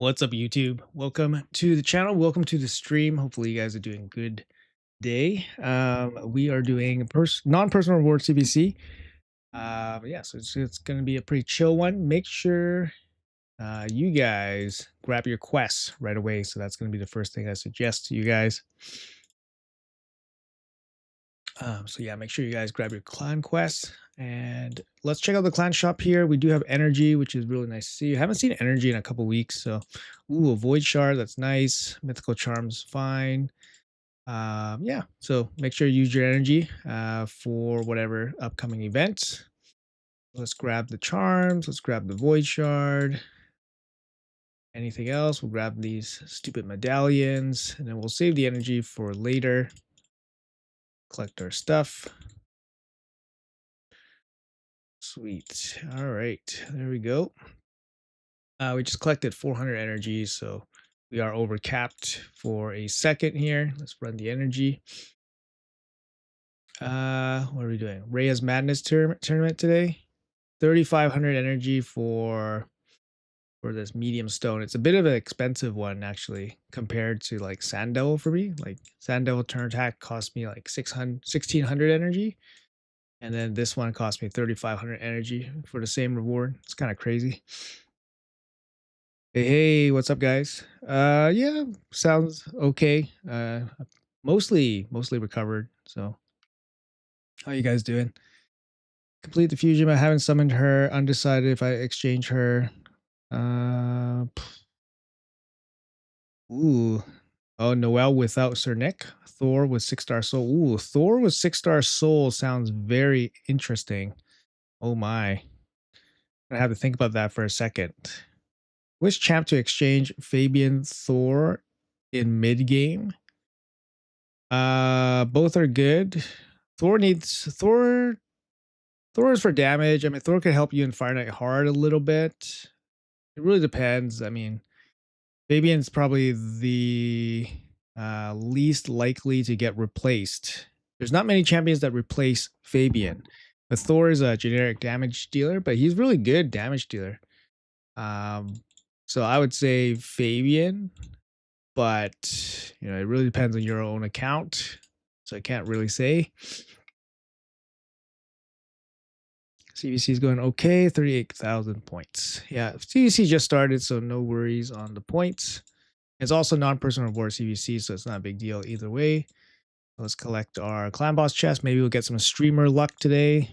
What's up, YouTube? Welcome to the channel. Welcome to the stream. Hopefully, you guys are doing good day. We are doing non-personal reward CBC. Yeah, so it's going to be a pretty chill one. Make sure you guys grab your quests right away. So that's going to be the first thing I suggest to you guys. So yeah, make sure you guys grab your clan quests and let's check out the clan shop here. We do have energy, which is really nice to see. I haven't seen energy in a couple weeks, so ooh, a void shard, that's nice. Mythical charms, fine. Yeah, so make sure you use your energy for whatever upcoming events. Let's grab the charms. Let's grab the void shard. Anything else? We'll grab these stupid medallions, and then we'll save the energy for later. Collect our stuff. Sweet. All right, there we go. We just collected 400 energy, so we are over capped for a second here. Let's run the energy. What are we doing? Rhea's Madness tournament today. 3,500 energy for this medium stone. It's a bit of an expensive one actually compared to like Sand Devil for me. Like Sand Devil turn attack cost me like 1,600 energy. And then this one cost me 3,500 energy for the same reward. It's kind of crazy. Hey, what's up, guys? Yeah, sounds okay. Mostly recovered. So, how you guys doing? Complete the fusion. I haven't summoned her. Undecided if I exchange her. Uh, ooh. Oh, Noel without Sir Nick. Thor with 6-star soul. Ooh, Thor with 6-star soul sounds very interesting. Oh my. I have to think about that for a second. Which champ to exchange Fabian Thor in mid game? Both are good. Thor is for damage. I mean, Thor can help you in Fire Knight hard a little bit. It really depends. I mean, Fabian's probably the least likely to get replaced. There's not many champions that replace Fabian. But Thor is a generic damage dealer, but he's really good damage dealer. So I would say Fabian, but you know, it really depends on your own account. So I can't really say. CVC is going okay, 38,000 points. Yeah, CVC just started, so no worries on the points. It's also non-personal reward CVC, so it's not a big deal either way. Let's collect our clan boss chest. Maybe we'll get some streamer luck today.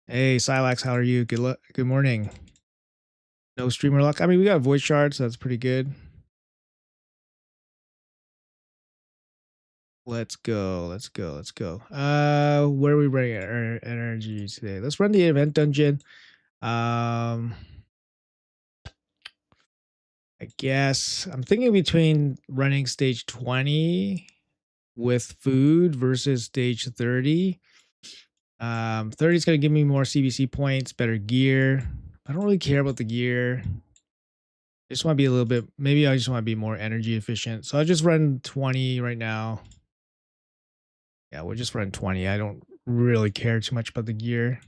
Hey, Silax, how are you? Good luck. Good morning. No streamer luck. I mean, we got a void shard, so that's pretty good. Let's go. Where are we running our energy today? Let's run the event dungeon. I guess I'm thinking between running stage 20 with food versus stage 30. 30 is going to give me more CBC points, better gear. I don't really care about the gear. I just want to be a little bit, maybe I just want to be more energy efficient. So I'll just run 20 right now. Yeah, we'll just run 20. I don't really care too much about the gear.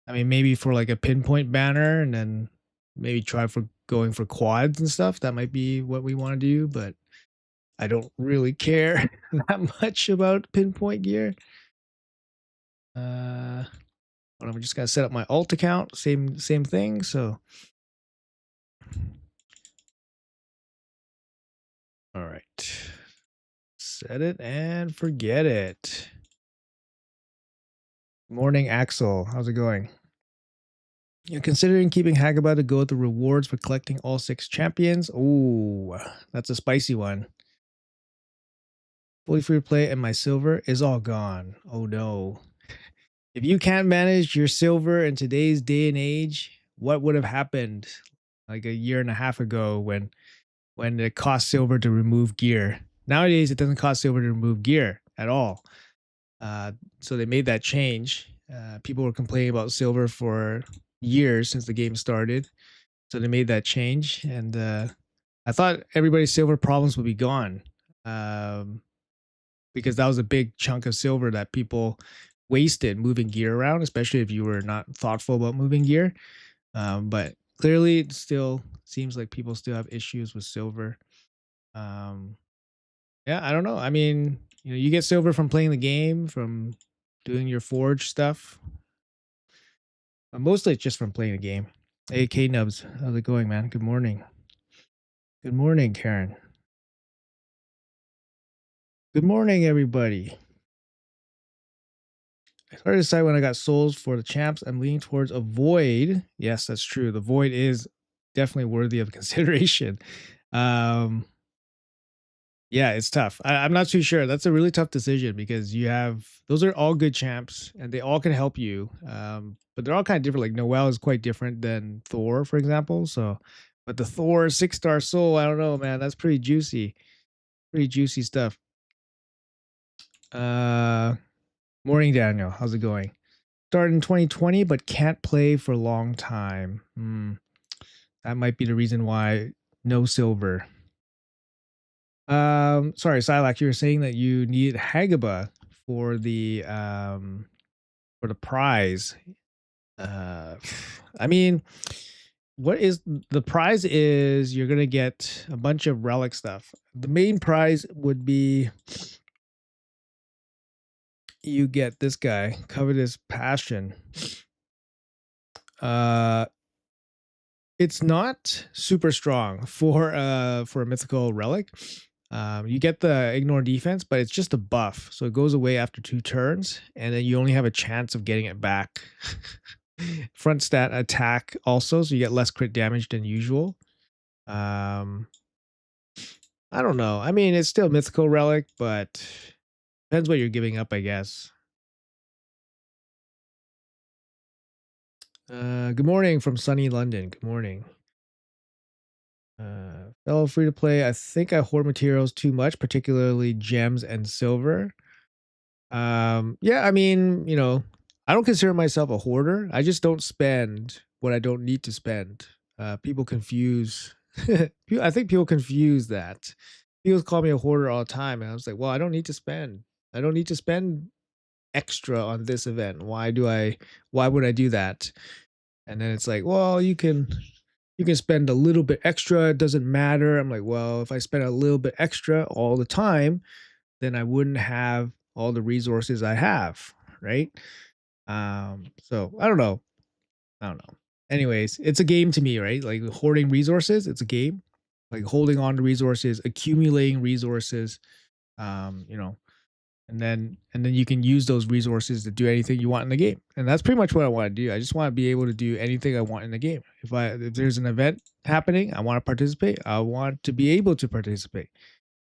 I mean, maybe for like a pinpoint banner and then maybe try for going for quads and stuff. That might be what we want to do, but I don't really care that much about pinpoint gear. I'm just gonna set up my alt account. Same thing. So, all right, set it and forget it. Morning, Axel. How's it going? You're considering keeping Hagaba to go with the rewards for collecting all 6 champions. Oh, that's a spicy one. Fully free to play and my silver is all gone. Oh no. If you can't manage your silver in today's day and age, what would have happened like a year and a half ago when it cost silver to remove gear? Nowadays, it doesn't cost silver to remove gear at all. So they made that change. People were complaining about silver for years since the game started. So they made that change. And I thought everybody's silver problems would be gone. Because that was a big chunk of silver that people wasted moving gear around, especially if you were not thoughtful about moving gear. But clearly, it's still Seems like people still have issues with silver. Um, yeah, I don't know. I mean, you get silver from playing the game, from doing your forge stuff. Mostly it's just from playing the game. Hey, K Nubs, how's it going, man? Good morning. Good morning, Karen. Good morning, everybody. It's hard to decide when I got souls for the champs. I'm leaning towards a void. Yes, that's true. The void is definitely worthy of consideration. Um, yeah, it's tough. I'm not too sure. That's a really tough decision because those are all good champs and they all can help you. But they're all kind of different. Like Noel is quite different than Thor, for example. So, but the Thor 6-star soul, I don't know, man. That's pretty juicy stuff. Uh, Morning, Daniel. How's it going? Started in 2020, but can't play for a long time. That might be the reason why no silver. Sorry, Silac, you were saying that you needed Hagaba for the prize. Uh, I mean, what is the prize? Is you're gonna get a bunch of relic stuff. The main prize would be you get this guy, Covetous Passion. Uh, it's not super strong for a mythical relic. You get the ignore defense, but it's just a buff, so it goes away after 2 turns, and then you only have a chance of getting it back. Front stat attack also, so you get less crit damage than usual. Um, I don't know. I mean, it's still mythical relic, but depends what you're giving up, I guess. Good morning from sunny London. Good morning. Fellow free to play. I think I hoard materials too much, particularly gems and silver. Yeah, I mean, I don't consider myself a hoarder. I just don't spend what I don't need to spend. People confuse. I think people confuse that. People call me a hoarder all the time, and I was like, well, I don't need to spend. I don't need to spend extra on this event. Why do I? Why would I do that? And then it's like, well, you can spend a little bit extra. It doesn't matter. I'm like, well, if I spend a little bit extra all the time, then I wouldn't have all the resources I have, right? So I don't know. I don't know. Anyways, it's a game to me, right? Like hoarding resources, it's a game. Like holding on to resources, accumulating resources, you know, and then you can use those resources to do anything you want in the game. And that's pretty much what I want to do. I just want to be able to do anything I want in the game. If there's an event happening, I want to participate. I want to be able to participate.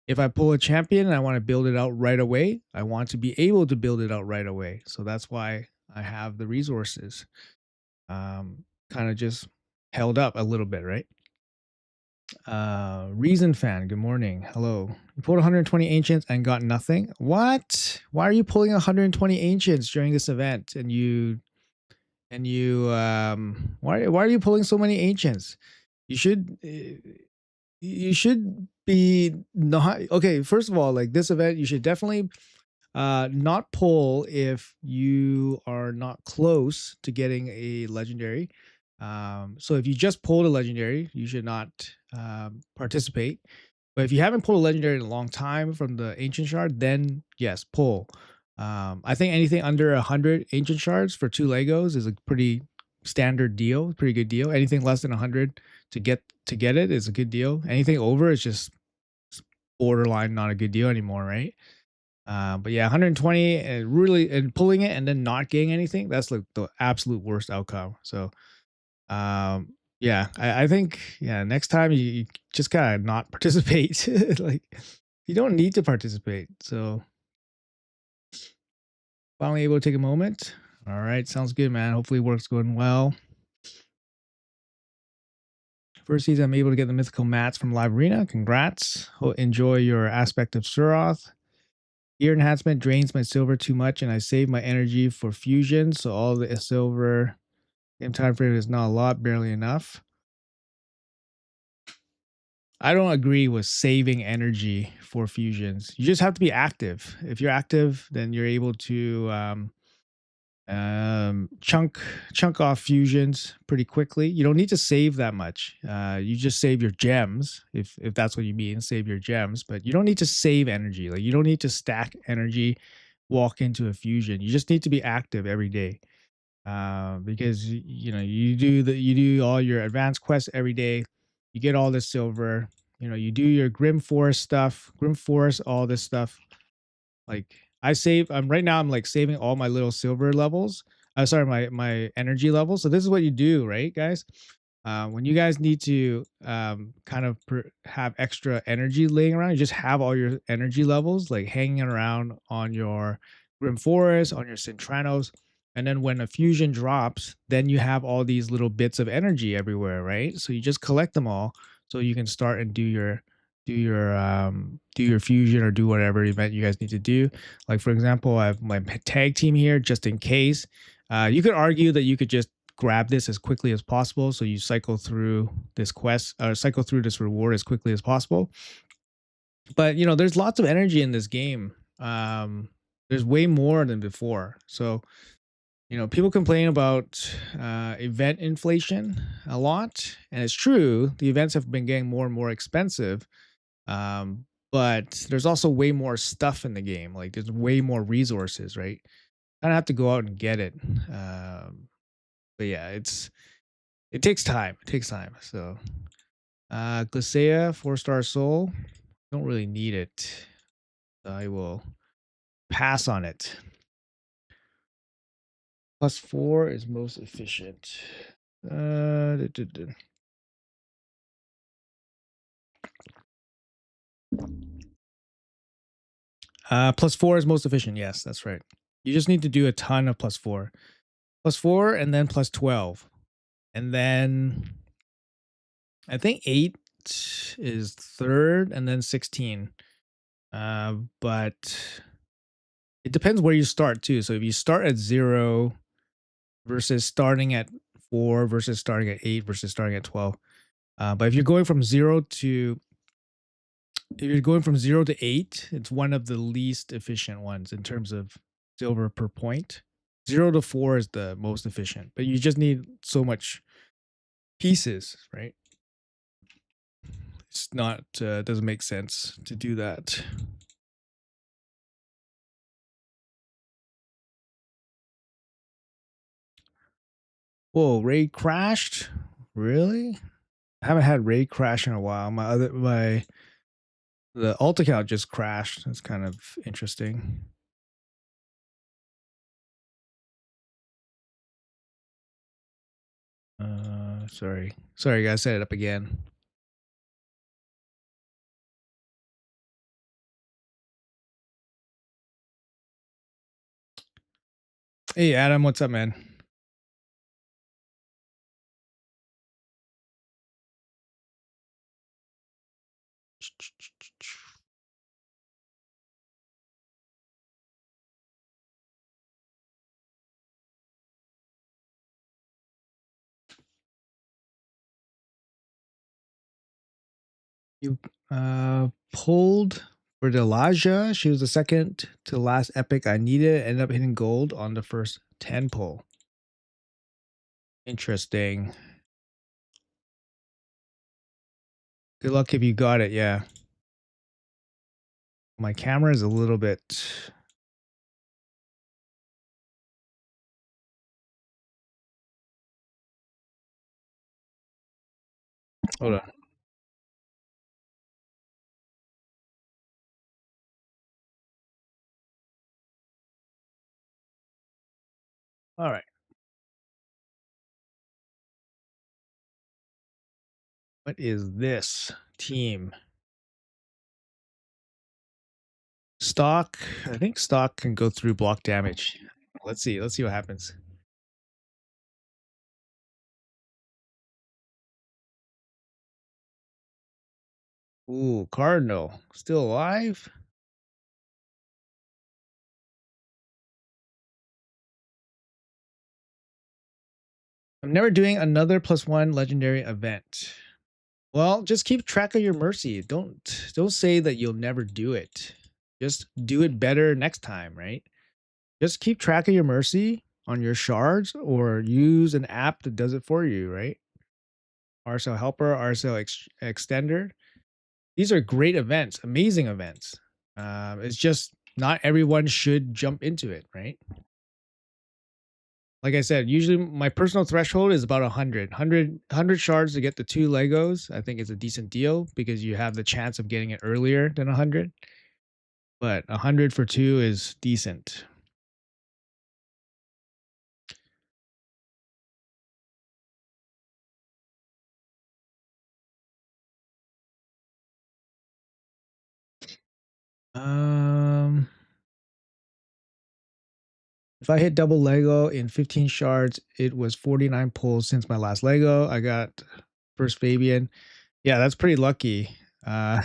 If I pull a champion and I want to build it out right away, I want to be able to build it out right away. So that's why I have the resources. Kind of just held up a little bit, right? Reason fan, good morning. Hello. You pulled 120 ancients and got nothing. What? Why are you pulling 120 ancients during this event? Why are you pulling so many ancients? You should be not okay. First of all, like this event, you should definitely not pull if you are not close to getting a legendary. So if you just pulled a legendary, you should not participate. But if you haven't pulled a legendary in a long time from the ancient shard, then yes, pull. I think anything under 100 ancient shards for 2 Legos is a pretty standard deal, pretty good deal. Anything less than 100 to get it is a good deal. Anything over is just borderline not a good deal anymore, right? But yeah, 120 and pulling it and then not getting anything, that's like the absolute worst outcome. So yeah, I think next time you just gotta not participate. Like you don't need to participate. So finally able to take a moment. All right, sounds good, man. Hopefully work's going well. First season, I'm able to get the mythical mats from Live Arena. Congrats. Enjoy your aspect of Suroth. Gear enhancement drains my silver too much, and I save my energy for fusion. So all the silver game time frame is not a lot, barely enough. I don't agree with saving energy for fusions. You just have to be active. If you're active, then you're able to Chunk off fusions pretty quickly. You don't need to save that much. You just save your gems if that's what you mean. Save your gems, but you don't need to save energy. Like you don't need to stack energy, walk into a fusion. You just need to be active every day. Because you know you do all your advanced quests every day. You get all this silver. You know you do your Grim Forest stuff, Grim Forest, all this stuff. Like I save. I'm right now. I'm like saving all my little silver levels. Sorry, my energy levels. So this is what you do, right, guys? When you guys need to kind of have extra energy laying around, you just have all your energy levels like hanging around on your Grim Forest, on your Centranos. And then when a fusion drops, then you have all these little bits of energy everywhere, right? So you just collect them all so you can start and do your fusion or do whatever event you guys need to do. Like for example, I have my tag team here just in case. You could argue that you could just grab this as quickly as possible. So you cycle through this quest or cycle through this reward as quickly as possible. But you know, there's lots of energy in this game. There's way more than before. So you know, people complain about event inflation a lot, and it's true. The events have been getting more and more expensive, but there's also way more stuff in the game. Like there's way more resources, right? I don't have to go out and get it. But yeah, it takes time. It takes time. So Glacea, 4-star soul. Don't really need it. So I will pass on it. +4 is most efficient. Uh, +4 is most efficient. Yes, that's right. You just need to do a ton of +4. +4 and then +12. And then I think 8 is third and then 16. But it depends where you start too. So if you start at 0 versus starting at 4 versus starting at 8 versus starting at 12. But if you're going from 0 to 8, it's one of the least efficient ones in terms of silver per point. 0 to 4 is the most efficient, but you just need so much pieces, right? It's not doesn't make sense to do that. Whoa, raid crashed? Really? I haven't had raid crash in a while. The alt account just crashed. That's kind of interesting. Sorry guys, set it up again. Hey Adam, what's up, man? You pulled for Delaja. She was the second to the last epic I needed. Ended up hitting gold on the first 10 pull. Interesting. Good luck if you got it, yeah. My camera is a little bit. Hold on. All right. What is this team? Stock. I think stock can go through block damage. Let's see. Let's see what happens. Ooh, Cardinal. Still alive? I'm never doing another +1 legendary event. Well, just keep track of your mercy. Don't say that you'll never do it. Just do it better next time, right? Just keep track of your mercy on your shards or use an app that does it for you, right? RSL Helper, RSL Extender. These are great events, amazing events. It's just not everyone should jump into it, right? Like I said, usually my personal threshold is about 100 shards to get the 2 Legos. I think it's a decent deal because you have the chance of getting it earlier than 100. But 100 for 2 is decent. Um, if I hit double Lego in 15 shards, it was 49 pulls since my last Lego. I got first Fabian. Yeah, that's pretty lucky. Uh,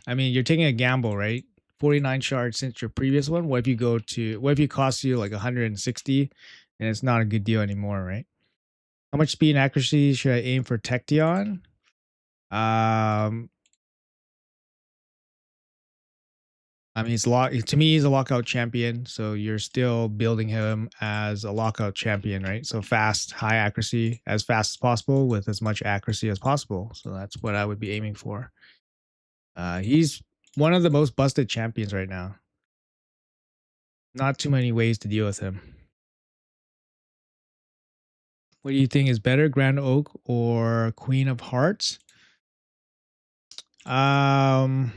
I mean, you're taking a gamble, right? 49 shards since your previous one. What if you cost you like 160 and it's not a good deal anymore, right? How much speed and accuracy should I aim for Tection? Um, I mean, to me, he's a lockout champion. So you're still building him as a lockout champion, right? So fast, high accuracy, as fast as possible with as much accuracy as possible. So that's what I would be aiming for. He's one of the most busted champions right now. Not too many ways to deal with him. What do you think is better, Grand Oak or Queen of Hearts? Um,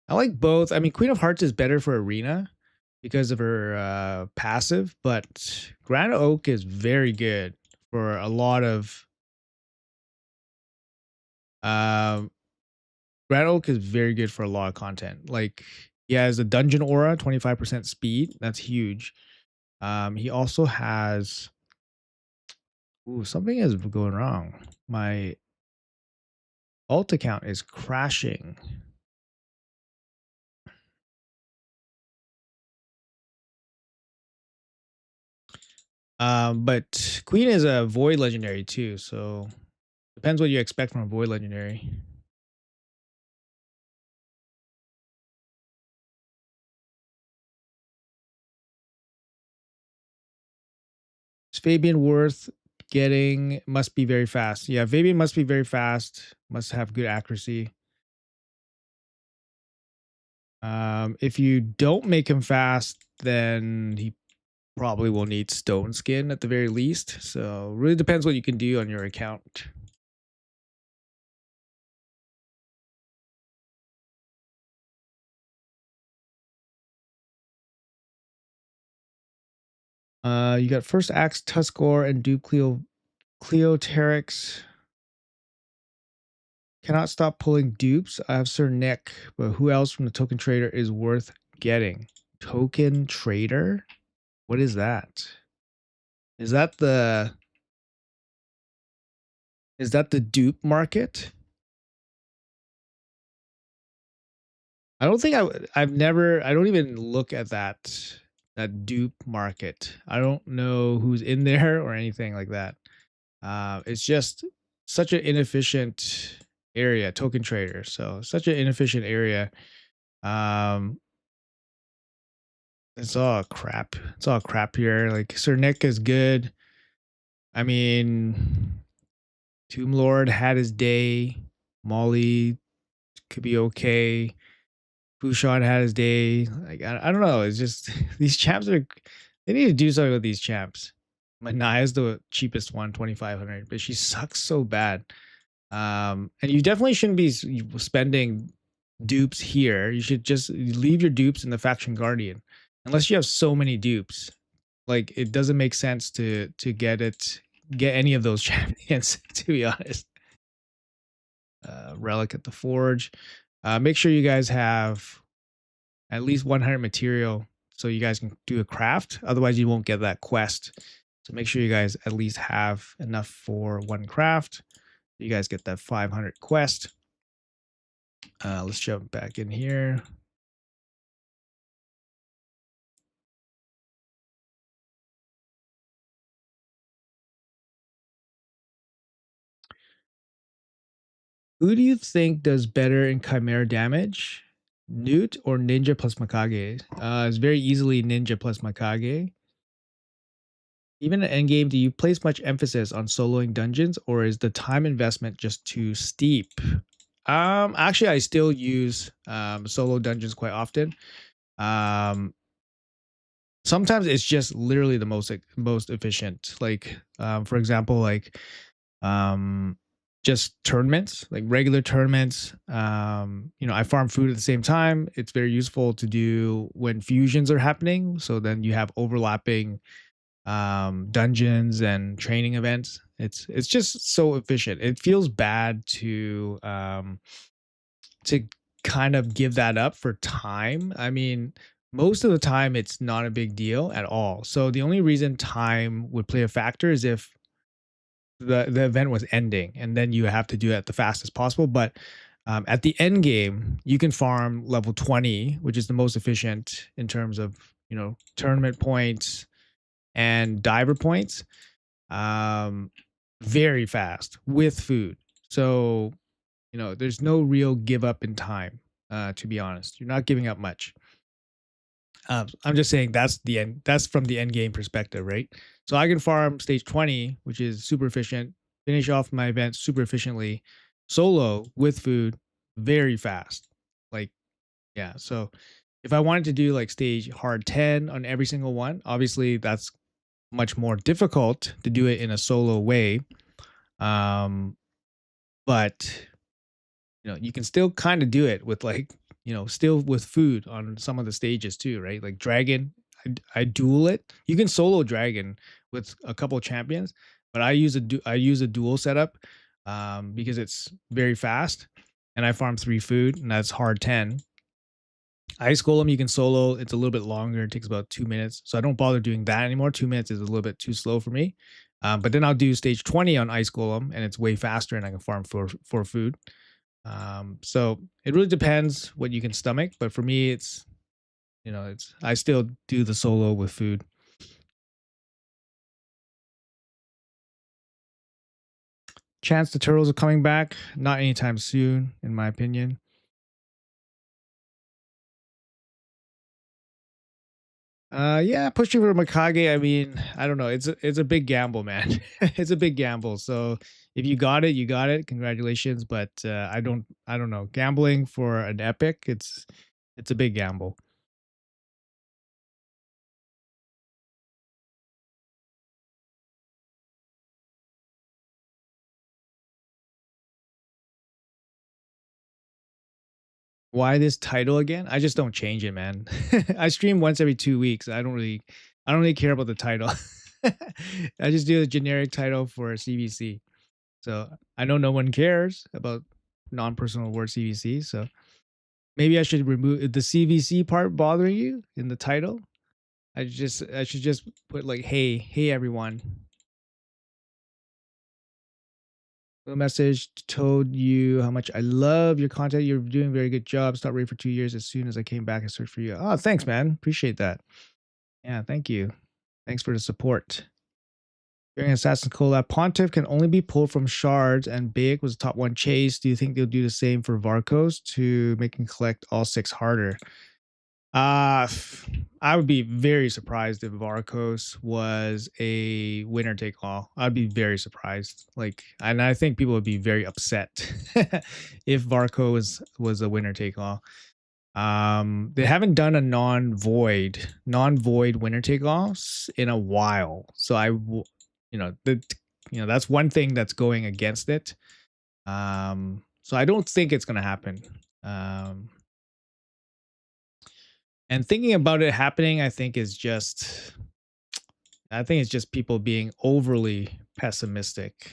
I like both. I mean, Queen of Hearts is better for arena because of her passive, but Grand Oak is very good for a lot of. Um, Grand Oak is very good for a lot of content. Like he has a dungeon aura, 25% speed. That's huge. He also has. Ooh, something is going wrong. My alt account is crashing. But Queen is a void legendary too, so depends what you expect from a void legendary. Is Fabian worth getting? Must be very fast. Yeah, Fabian must be very fast. Must have good accuracy. If you don't make him fast, then he probably will need stone skin at the very least. So really depends what you can do on your account. You got first axe Tuskor and Duke Cleoteryx. Cannot stop pulling dupes. I have Sir Nick, but who else from the token trader is worth getting? Token trader? What is that? Is that the dupe market? I don't think I've never. I don't even look at that dupe market. I don't know who's in there or anything like that. It's just such an inefficient area, token trader. So such an inefficient area. Um, it's all crap. It's all crap here. Like Sir Nick is good. I mean, Tomb Lord had his day. Molly could be okay. Bouchon had his day. Like I don't know. It's just these champs are. They need to do something with these champs. Manaya's the cheapest one, 2,500, but she sucks so bad. And you definitely shouldn't be spending dupes here. You should just leave your dupes in the faction guardian, unless you have so many dupes. Like it doesn't make sense to get any of those champions. To be honest, relic at the forge. Make sure you guys have at least 100 material so you guys can do a craft. Otherwise, you won't get that quest. So make sure you guys at least have enough for one craft. You guys get that 500 quest. Let's jump back in here. Who do you think does better in Chimera damage? Newt or Ninja plus Mikage? It's very easily Ninja plus Mikage. Even at endgame, do you place much emphasis on soloing dungeons, or is the time investment just too steep? Actually, I still use solo dungeons quite often. Um, Sometimes it's just literally the most efficient. Like, for example, like um just tournaments, like regular tournaments. I farm food at the same time. It's very useful to do when fusions are happening, so then you have overlapping dungeons and training events. It's just so efficient. It feels bad to kind of give that up for time. I mean, most of the time it's not a big deal at all. So the only reason time would play a factor is if the event was ending, and then you have to do it at the fastest possible. But at the end game, you can farm level 20, which is the most efficient in terms of tournament points and diver points, um, very fast with food. So there's no real give up in time. To be honest, you're not giving up much. I'm just saying that's the end. That's from the end game perspective, right? So I can farm stage 20, which is super efficient, finish off my event super efficiently, solo with food, very fast. Like, yeah. So if I wanted to do like stage hard 10 on every single one, obviously that's much more difficult to do it in a solo way. Um, but you can still kind of do it with like, still with food on some of the stages too, right? Like dragon, I duel it. You can solo dragon with a couple of champions, but I use a dual setup because it's very fast, and I farm 3 food, and that's hard 10. Ice Golem you can solo. It's a little bit longer. It takes about 2 minutes, so I don't bother doing that anymore. 2 minutes is a little bit too slow for me. But then I'll do stage 20 on Ice Golem, and it's way faster, and I can farm for food. So it really depends what you can stomach, but for me, it's I still do the solo with food. Chance the turtles are coming back, not anytime soon, in my opinion. Yeah, pushing for Mikage. I mean, I don't know. It's a big gamble, man. It's a big gamble. So if you got it, you got it. Congratulations. But I don't know. Gambling for an epic, it's a big gamble. Why this title again? I just don't change it, man. I stream once every 2 weeks. I don't really care about the title. I just do a generic title for CVC. So I know no one cares about non-personal word CVC. So maybe I should remove the CVC part bothering you in the title. I should just put like, hey everyone. The message told you how much I love your content. You're doing a very good job. Stopped reading for 2 years. As soon as I came back, I searched for you. Oh, thanks, man. Appreciate that. Yeah, thank you. Thanks for the support. During Assassin's Collab, Pontiff can only be pulled from shards, and Big was the top one chase. Do you think they'll do the same for Varkos to make him collect all 6 harder? Uh, I would be very surprised if Varkos was a winner take all. I'd be very surprised. Like, and I think people would be very upset if Varkos was a winner take all. They haven't done a non-void winner take offs in a while. So that's one thing that's going against it. So I don't think it's gonna happen. Um, and thinking about it happening, I think it's just people being overly pessimistic.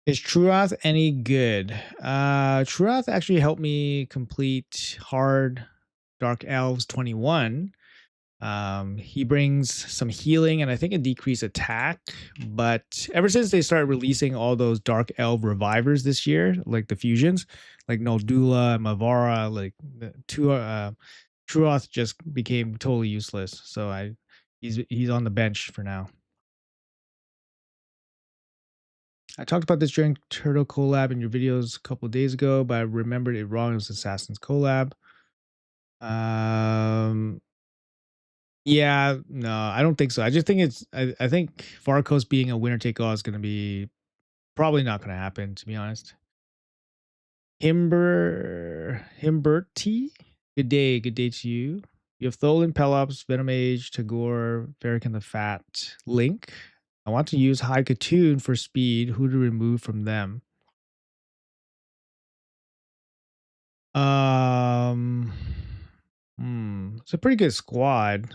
Is Truoth any good? Truoth actually helped me complete hard Dark Elves 21. He brings some healing and I think a decreased attack. But ever since they started releasing all those Dark Elf revivers this year, like the fusions, like Noldula, Mavara, like the two, Truoth just became totally useless. So he's on the bench for now. I talked about this during Turtle collab in your videos a couple of days ago, but I remembered it wrong. It was Assassin's collab. Um, yeah, no, I don't think so. I just think I think Far Coast being a winner take all is going to be probably not going to happen, to be honest. Himberty, good day to you. You have Tholen, Pelops, Venomage, Tagore, Farrakhan the Fat, Link. I want to use High Katoon for speed. Who to remove from them? Um, it's a pretty good squad.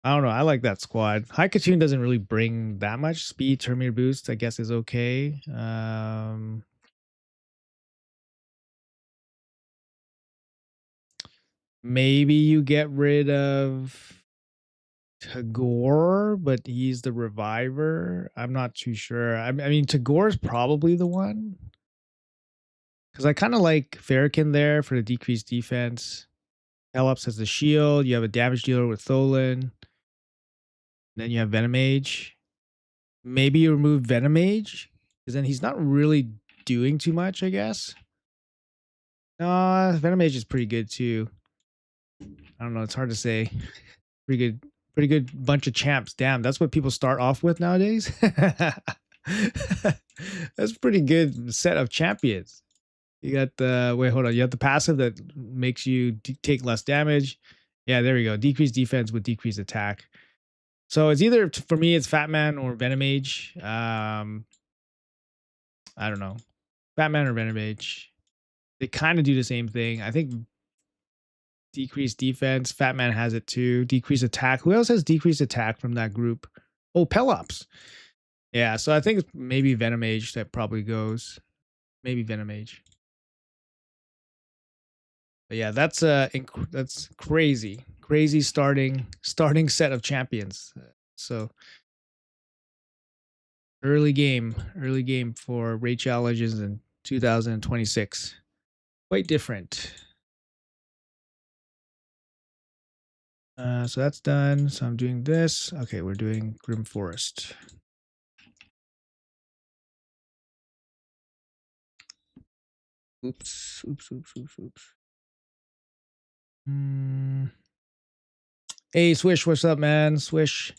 I don't know. I like that squad. High Katoon doesn't really bring that much speed. Terminator boost, I guess, is okay. Maybe you get rid of Tagore, but he's the reviver. I'm not too sure. I mean, Tagore's probably the one because I kind of like Farrakhan there for the decreased defense. Pelops has the shield. You have a damage dealer with Tholen. Then you have Venomage. Maybe you remove Venomage because then he's not really doing too much, I guess. No, Venomage is pretty good too. I don't know. It's hard to say. Pretty good bunch of champs. Damn, that's what people start off with nowadays. That's pretty good set of champions. You got the wait, hold on. You have the passive that makes you take less damage. Yeah, there we go. Decreased defense with decreased attack. So it's either for me, it's Fat Man or Venomage. I don't know, Fat Man or Venomage. They kind of do the same thing. I think decreased defense. Fat Man has it too. Decreased attack. Who else has decreased attack from that group? Oh, Pelops. Yeah, so I think maybe Venomage that probably goes. Maybe Venomage. But yeah, that's crazy. Crazy starting set of champions. So early game for Rachel Legends in 2026. Quite different. So that's done. So I'm doing this. Okay, we're doing Grim Forest. Oops. Hey, Swish, what's up, man? Swish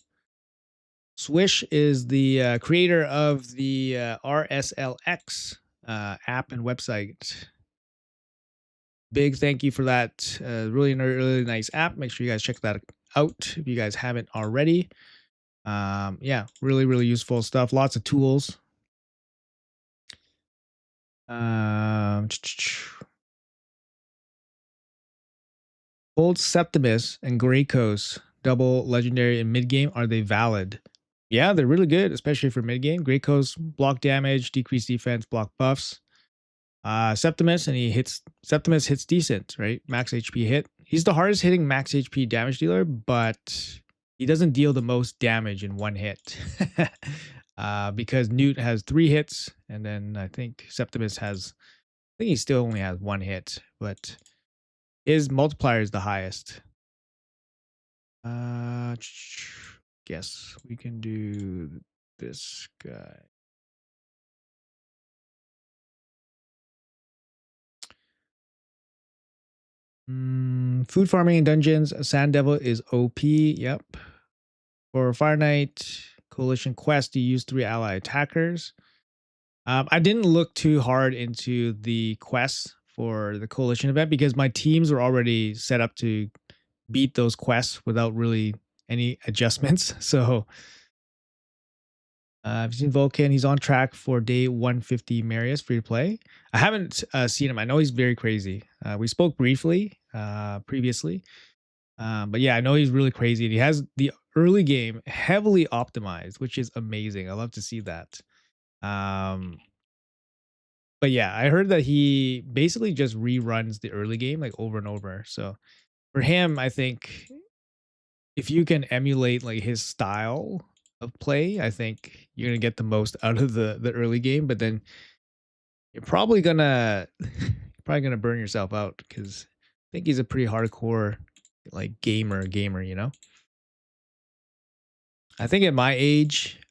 is the creator of the RSLX app and website. Big thank you for that. Really nice app. Make sure you guys check that out if you guys haven't already. Yeah, really useful stuff. Lots of tools. Old Septimus and Greyco's double legendary in mid game. Are they valid? Yeah, they're really good, especially for mid game. Greyco's block damage, decreased defense, block buffs. Septimus Septimus hits decent, right? Max HP hit. He's the hardest hitting max HP damage dealer, but he doesn't deal the most damage in one hit. Because Newt has 3 hits, and then I think Septimus has, I think he still only has 1 hit, but his multiplier is the highest. Guess we can do this guy. Food farming in dungeons. Sand Devil is OP. Yep. For Fire Knight Coalition Quest, you use 3 ally attackers. I didn't look too hard into the quests for the Coalition event because my teams were already set up to beat those quests without really any adjustments. So I've seen Vulcan. He's on track for day 150 Marius free to play. I haven't seen him. I know he's very crazy. We spoke briefly previously. But yeah, I know he's really crazy. And he has the early game heavily optimized, which is amazing. I love to see that. But yeah, I heard that he basically just reruns the early game like over and over. So for him, I think if you can emulate like his style of play, I think you're gonna get the most out of the early game. But then you're probably gonna burn yourself out because I think he's a pretty hardcore like gamer, you know. I think at my age,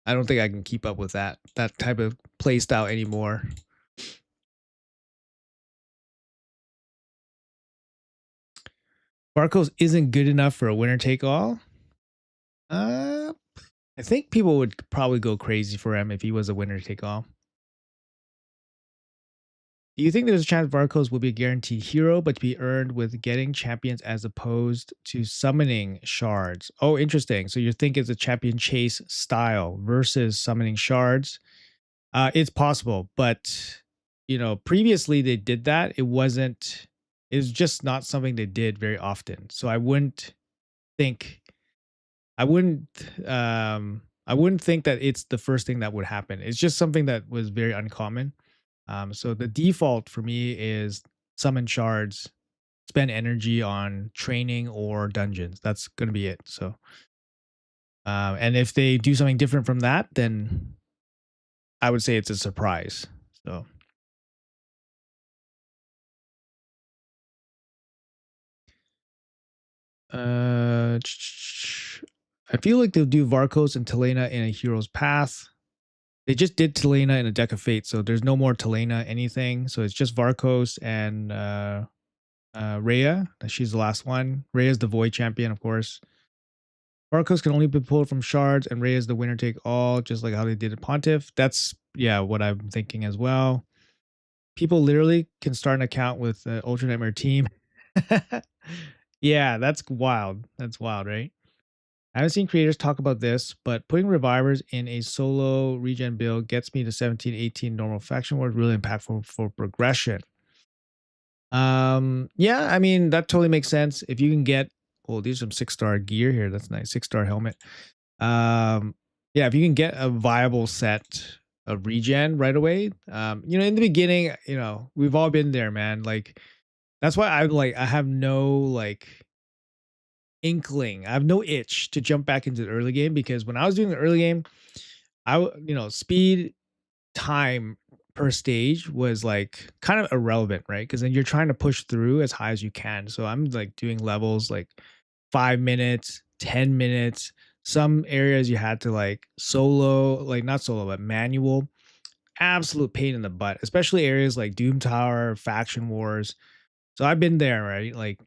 I don't think I can keep up with that type of play style anymore. Barcos isn't good enough for a winner take all. Uh, I think people would probably go crazy for him if he was a winner take all. Do you think there's a chance Varcos will be a guaranteed hero, but to be earned with getting champions as opposed to summoning shards? Oh, interesting. So you think it's a champion chase style versus summoning shards? It's possible, but previously they did that. It wasn't. It's just not something they did very often. So think. I wouldn't. I wouldn't think that it's the first thing that would happen. It's just something that was very uncommon. So the default for me is summon shards, spend energy on training or dungeons. That's gonna be it. So, and if they do something different from that, then I would say it's a surprise. So, uh, I feel like they'll do Varkos and Telena in a hero's path. They just did Telena in a deck of fate, so there's no more Telena anything. So it's just Varkos and Rhea. She's the last one. Rhea's the void champion, of course. Varkos can only be pulled from shards, and Rhea is the winner take all, just like how they did at Pontiff. That's what I'm thinking as well. People literally can start an account with Ultra Nightmare Team. Yeah, that's wild. That's wild, right? I haven't seen creators talk about this, but putting revivers in a solo regen build gets me to 17, 18 normal faction wars, really impactful for progression. Yeah, I mean that totally makes sense. If you can get, oh, these are some 6-star gear here. That's nice. 6-star helmet. Yeah, if you can get a viable set of regen right away, in the beginning, we've all been there, man. Like that's why I have no like inkling. I have no itch to jump back into the early game because when I was doing the early game, speed time per stage was like kind of irrelevant, right? Because then you're trying to push through as high as you can. So I'm like doing levels like 5 minutes, 10 minutes. Some areas you had to like solo, like not solo, but manual. Absolute pain in the butt, especially areas like Doom Tower, Faction Wars. So I've been there, right? Like,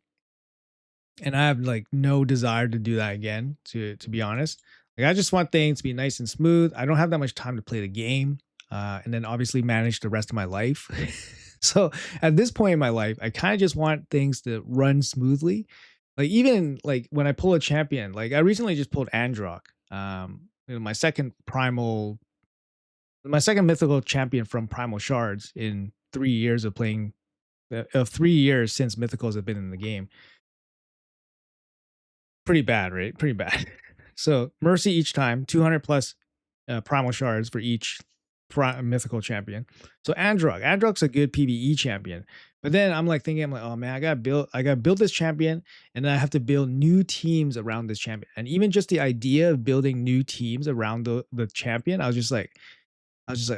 and I have like no desire to do that again, to be honest. Like I just want things to be nice and smooth. I don't have that much time to play the game. And then obviously manage the rest of my life. So at this point in my life, I kind of just want things to run smoothly. Like even like when I pull a champion, like I recently just pulled Androck. My second mythical champion from Primal Shards in 3 years of playing, of 3 years since mythicals have been in the game. Pretty bad, right? Pretty bad. So Mercy each time, 200 plus primal shards for each mythical champion. So Androck's a good PvE champion. But then I'm like thinking, I'm like, oh man, I gotta build this champion, and then I have to build new teams around this champion. And even just the idea of building new teams around the champion, I was just like,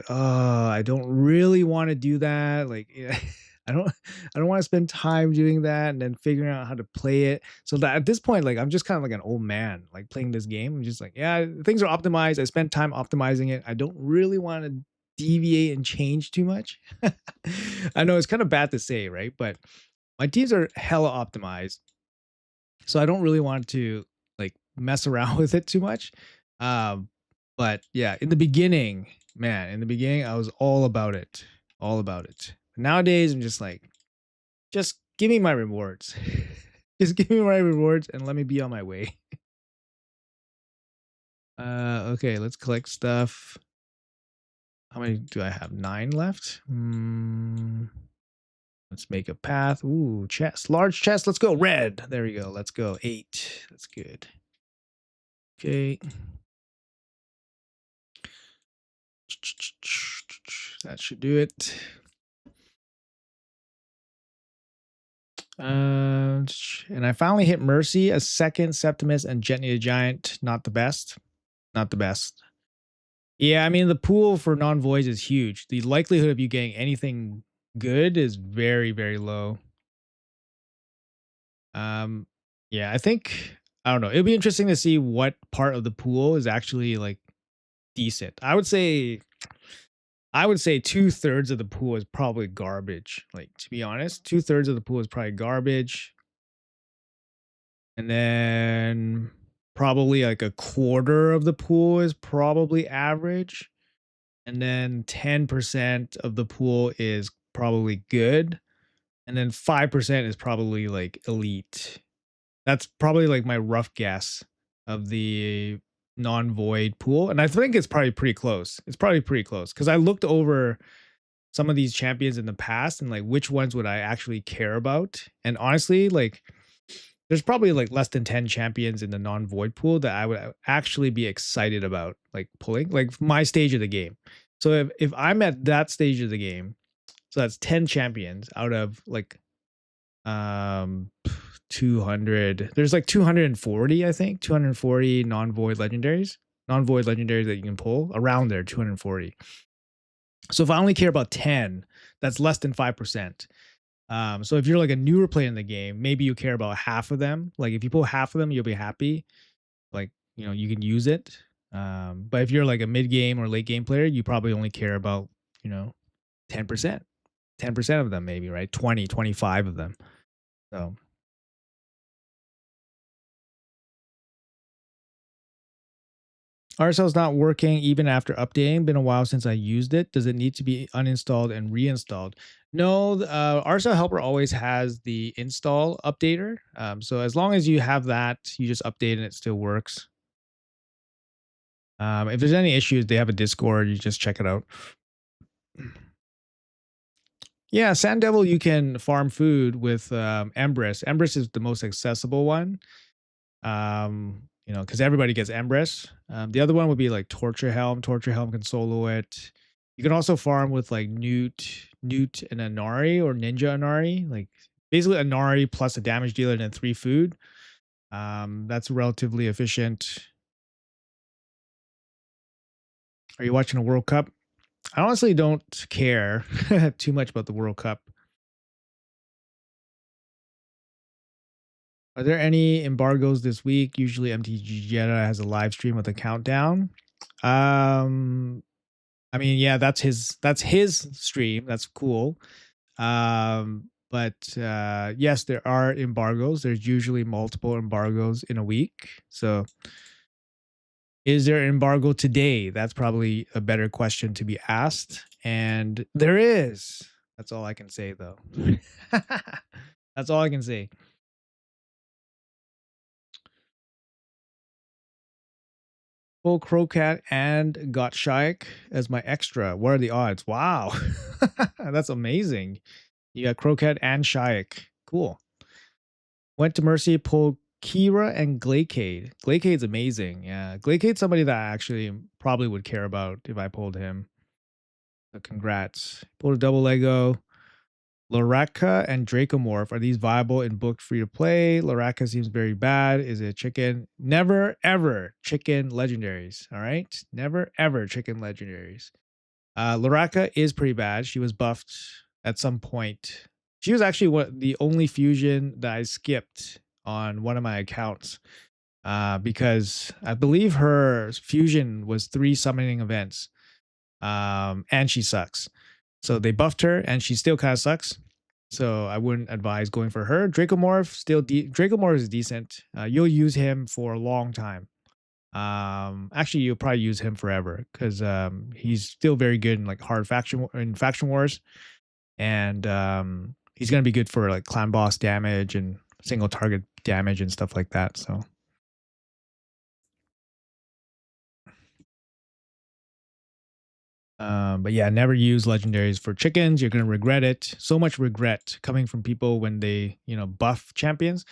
oh, I don't really want to do that. Like, yeah, I don't, I don't want to spend time doing that and then figuring out how to play it. So that at this point, like, I'm just kind of like an old man, like playing this game. I'm just like, yeah, things are optimized. I spent time optimizing it. I don't really want to deviate and change too much. I know it's kind of bad to say, right? But my teams are hella optimized, so I don't really want to like mess around with it too much. Um, but yeah, in the beginning, man, in the beginning, I was all about it, all about it. Nowadays, I'm just like, just give me my rewards, just give me my rewards, and let me be on my way. Okay, let's collect stuff. How many do I have? 9 left. Let's make a path. Ooh, chest, large chest. Let's go. Red. There we go. Let's go. 8. That's good. Okay. That should do it. And I finally hit Mercy, a second Septimus, and Gently the Giant. Not the best. Not the best. Yeah, I mean, the pool for non-voids is huge. The likelihood of you getting anything good is very, very low. Yeah, I think, I don't know. It'll be interesting to see what part of the pool is actually like decent. I would say 2/3 of the pool is probably garbage. Like, to be honest, 2/3 of the pool is probably garbage. And then probably like a quarter of the pool is probably average. And then 10% of the pool is probably good. And then 5% is probably like elite. That's probably like my rough guess of the non-void pool. And I think it's probably pretty close. It's probably pretty close because I looked over some of these champions in the past and like which ones would I actually care about. And honestly, like there's probably like less than 10 champions in the non-void pool that I would actually be excited about like pulling, like my stage of the game. So if I'm at that stage of the game, so that's 10 champions out of like um 200. There's like 240, I think, 240 non-void legendaries that you can pull around there, 240. So if I only care about 10, that's less than 5%. So if you're like a newer player in the game, maybe you care about half of them. Like if you pull half of them, you'll be happy. Like, you can use it. But if you're like a mid game or late game player, you probably only care about, 10%. 10% of them, maybe, right? 20, 25 of them. So RSL is not working even after updating. Been a while since I used it. Does it need to be uninstalled and reinstalled? No, RSL Helper always has the install updater. So as long as you have that, you just update and it still works. If there's any issues, they have a Discord. You just check it out. Yeah, Sand Devil, you can farm food with Empress. Empress is the most accessible one. Because everybody gets Empress. The other one would be like Torture Helm. Torture Helm can solo it. You can also farm with like Newt and Anari or Ninja Anari. Like basically Anari plus a damage dealer and then 3 food. That's relatively efficient. Are you watching a World Cup? I honestly don't care too much about the World Cup. Are there any embargoes this week? Usually MTG Jetta has a live stream with a countdown. I mean, yeah, that's his stream. That's cool. But yes, there are embargoes. There's usually multiple embargoes in a week. So is there an embargo today? That's probably a better question to be asked. And there is. That's all I can say though. That's all I can say. Full Crocat and Gottschalk as my extra. What are the odds? Wow. That's amazing. You got Crocat and Shaik. Cool. Went to Mercy, pulled Kira and Glacade. Glacade's amazing. Yeah. Glacade's somebody that I actually probably would care about if I pulled him. So congrats. Pulled a double Lego. Loraka and Dracomorph. Are these viable in booked free to play? Loraka seems very bad. Is it chicken? Never ever chicken legendaries. All right. Never ever chicken legendaries. Loraka is pretty bad. She was buffed at some point. She was actually the only fusion that I skipped on one of my accounts. Because I believe her fusion was 3 summoning events. And she sucks. So they buffed her and she still kind of sucks. So I wouldn't advise going for her. Dracomorph Dracomorph is decent. You'll use him for a long time. Actually, you'll probably use him forever because he's still very good in like hard faction wars, and he's gonna be good for like clan boss damage and single target damage and stuff like that. So. But yeah, never use legendaries for chickens. You're gonna regret it. So much regret coming from people when they, buff champions,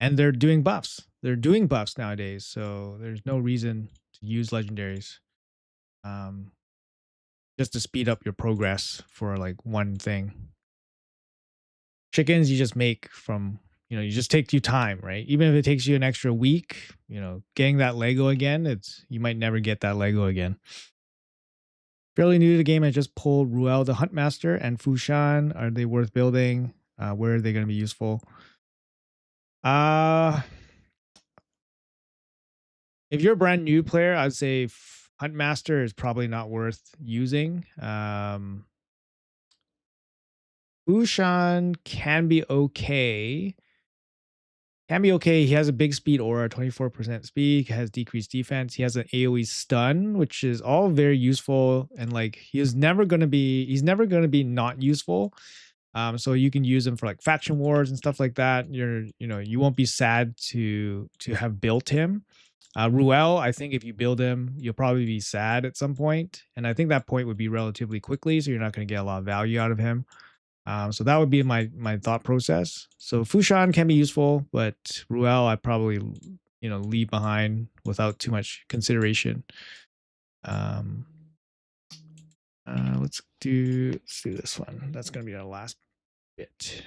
and they're doing buffs. They're doing buffs nowadays, so there's no reason to use legendaries. Just to speed up your progress for like one thing. Chickens you just make from, you just take you time, right? Even if it takes you an extra week, getting that Lego again, you might never get that Lego again. Fairly new to the game, I just pulled Ruel the Huntmaster and Fushan. Are they worth building? Where are they going to be useful? If you're a brand new player, I'd say Huntmaster is probably not worth using. Fushan can be okay. Can be okay. He has a big speed aura, 24% speed, has decreased defense. He has an AoE stun, which is all very useful. And like he's never gonna be not useful. So you can use him for like faction wars and stuff like that. You won't be sad to have built him. Ruel, I think if you build him, you'll probably be sad at some point, and I think that point would be relatively quickly, so you're not going to get a lot of value out of him. So that would be my thought process. So Fushan can be useful, but Ruel I probably leave behind without too much consideration. Um, let's do this one. That's going to be our last bit.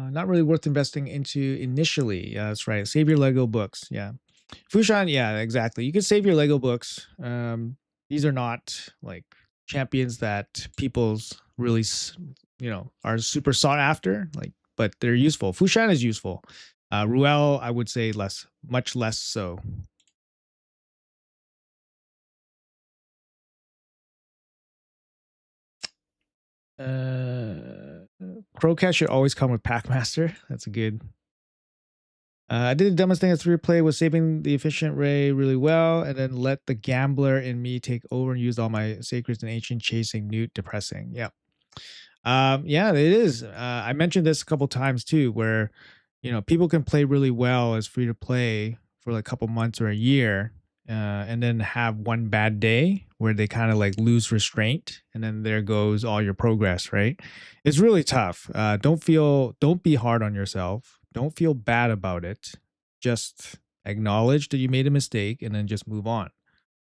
Not really worth investing into initially. Yeah, that's right. Save your Lego books. Yeah. Fushan, yeah, exactly. You can save your Lego books. These are not like champions that people's really, are super sought after. Like, but they're useful. Fushan is useful. Ruel, I would say less, much less so. Crowcat should always come with Packmaster. That's a good. I did the dumbest thing at 3 play was saving the efficient ray really well, and then let the gambler in me take over and use all my sacreds and ancient chasing Newt depressing. Yeah. Yeah, it is. I mentioned this a couple times too, where people can play really well as free to play for like a couple months or a year, and then have one bad day where they kind of like lose restraint, and then there goes all your progress. Right? It's really tough. Don't be hard on yourself. Don't feel bad about it. Just acknowledge that you made a mistake, and then just move on.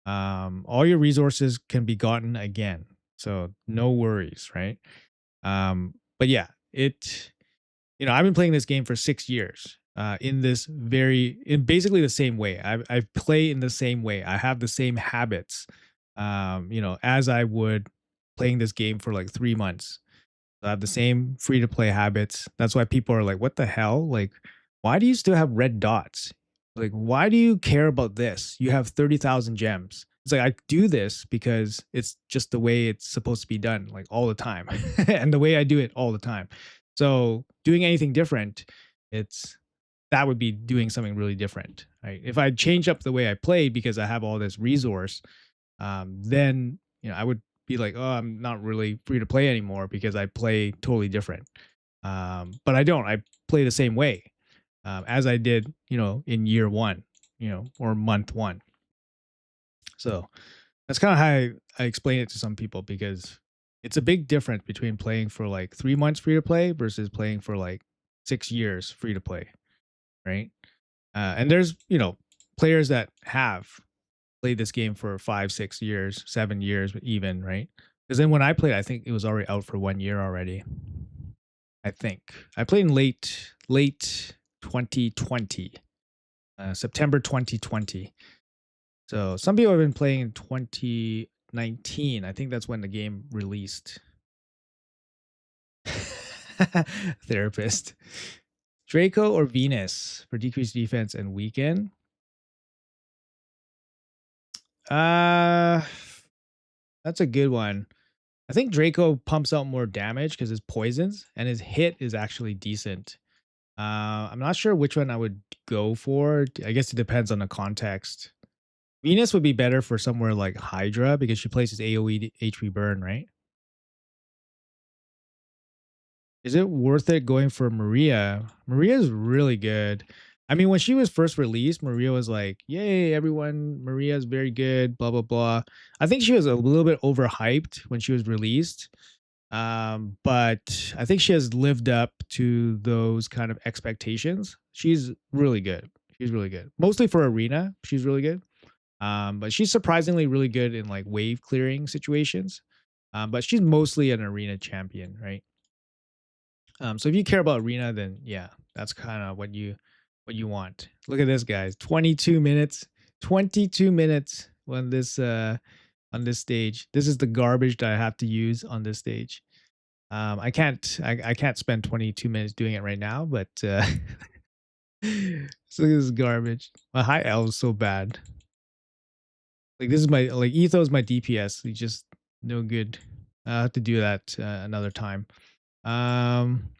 All your resources can be gotten again, so no worries. Right? But yeah, I've been playing this game for 6 years. In basically the same way. I play in the same way. I have the same habits. As I would playing this game for like 3 months. I have the same free to play habits. That's why people are like, "What the hell? Like, why do you still have red dots? Like, why do you care about this? You have 30,000 gems." It's like I do this because it's just the way it's supposed to be done, like all the time, and the way I do it all the time. So doing anything different, it's that would be doing something really different. Right? If I change up the way I play because I have all this resource, then I would be like, oh, I'm not really free to play anymore because I play totally different. But I don't. I play the same way as I did, in year one, or month one. So that's kind of how I explain it to some people, because it's a big difference between playing for like 3 months free to play versus playing for like 6 years free to play, right? And there's players that have played this game for 5, 6 years, 7 years, even, right? Because then when I played, I think it was already out for 1 year already. I think I played in late 2020, September 2020. So some people have been playing in 2019. I think that's when the game released. Therapist. Draco or Venus for decreased defense and weaken? That's a good one. I think Draco pumps out more damage because his poisons, and his hit is actually decent. I'm not sure which one I would go for. I guess it depends on the context. Venus would be better for somewhere like Hydra because she places AoE HP burn, right? Is it worth it going for Maria? Maria is really good. I mean, when she was first released, Maria was like, "Yay, everyone! Maria is very good." Blah blah blah. I think she was a little bit overhyped when she was released, but I think she has lived up to those kind of expectations. She's really good. She's really good. Mostly for arena, she's really good. But she's surprisingly really good in like wave clearing situations. But she's mostly an arena champion, right? So if you care about arena, then yeah, that's kind of what you want. Look at this, guys. 22 minutes. 22 minutes on this stage. This is the garbage that I have to use on this stage. I can't spend 22 minutes doing it right now, but so this is garbage. My high L is so bad. Like this is my like Etho is my DPS. He's just no good. I'll have to do that another time. Um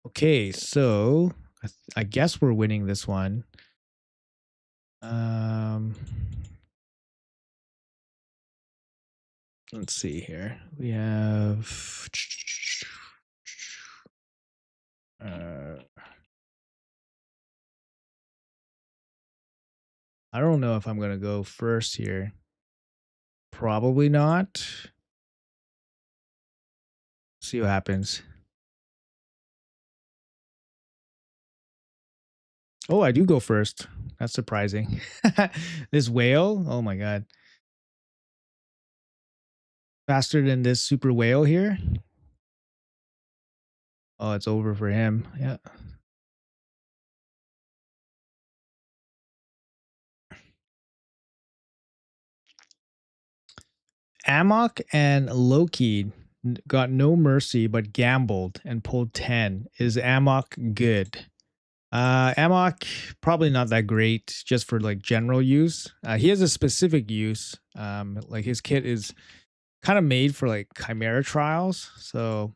okay, so I guess we're winning this one. Um let's see here. We have uh I don't know if I'm going to go first here. Probably not. See what happens. Oh, I do go first. That's surprising. This whale? Oh my god. Faster than this super whale here? Oh, it's over for him. Yeah. Amok and Loki got no mercy but gambled and pulled 10. Is Amok good? Amok probably not that great just for like general use. He has a specific use. Like his kit is kind of made for like chimera trials. So,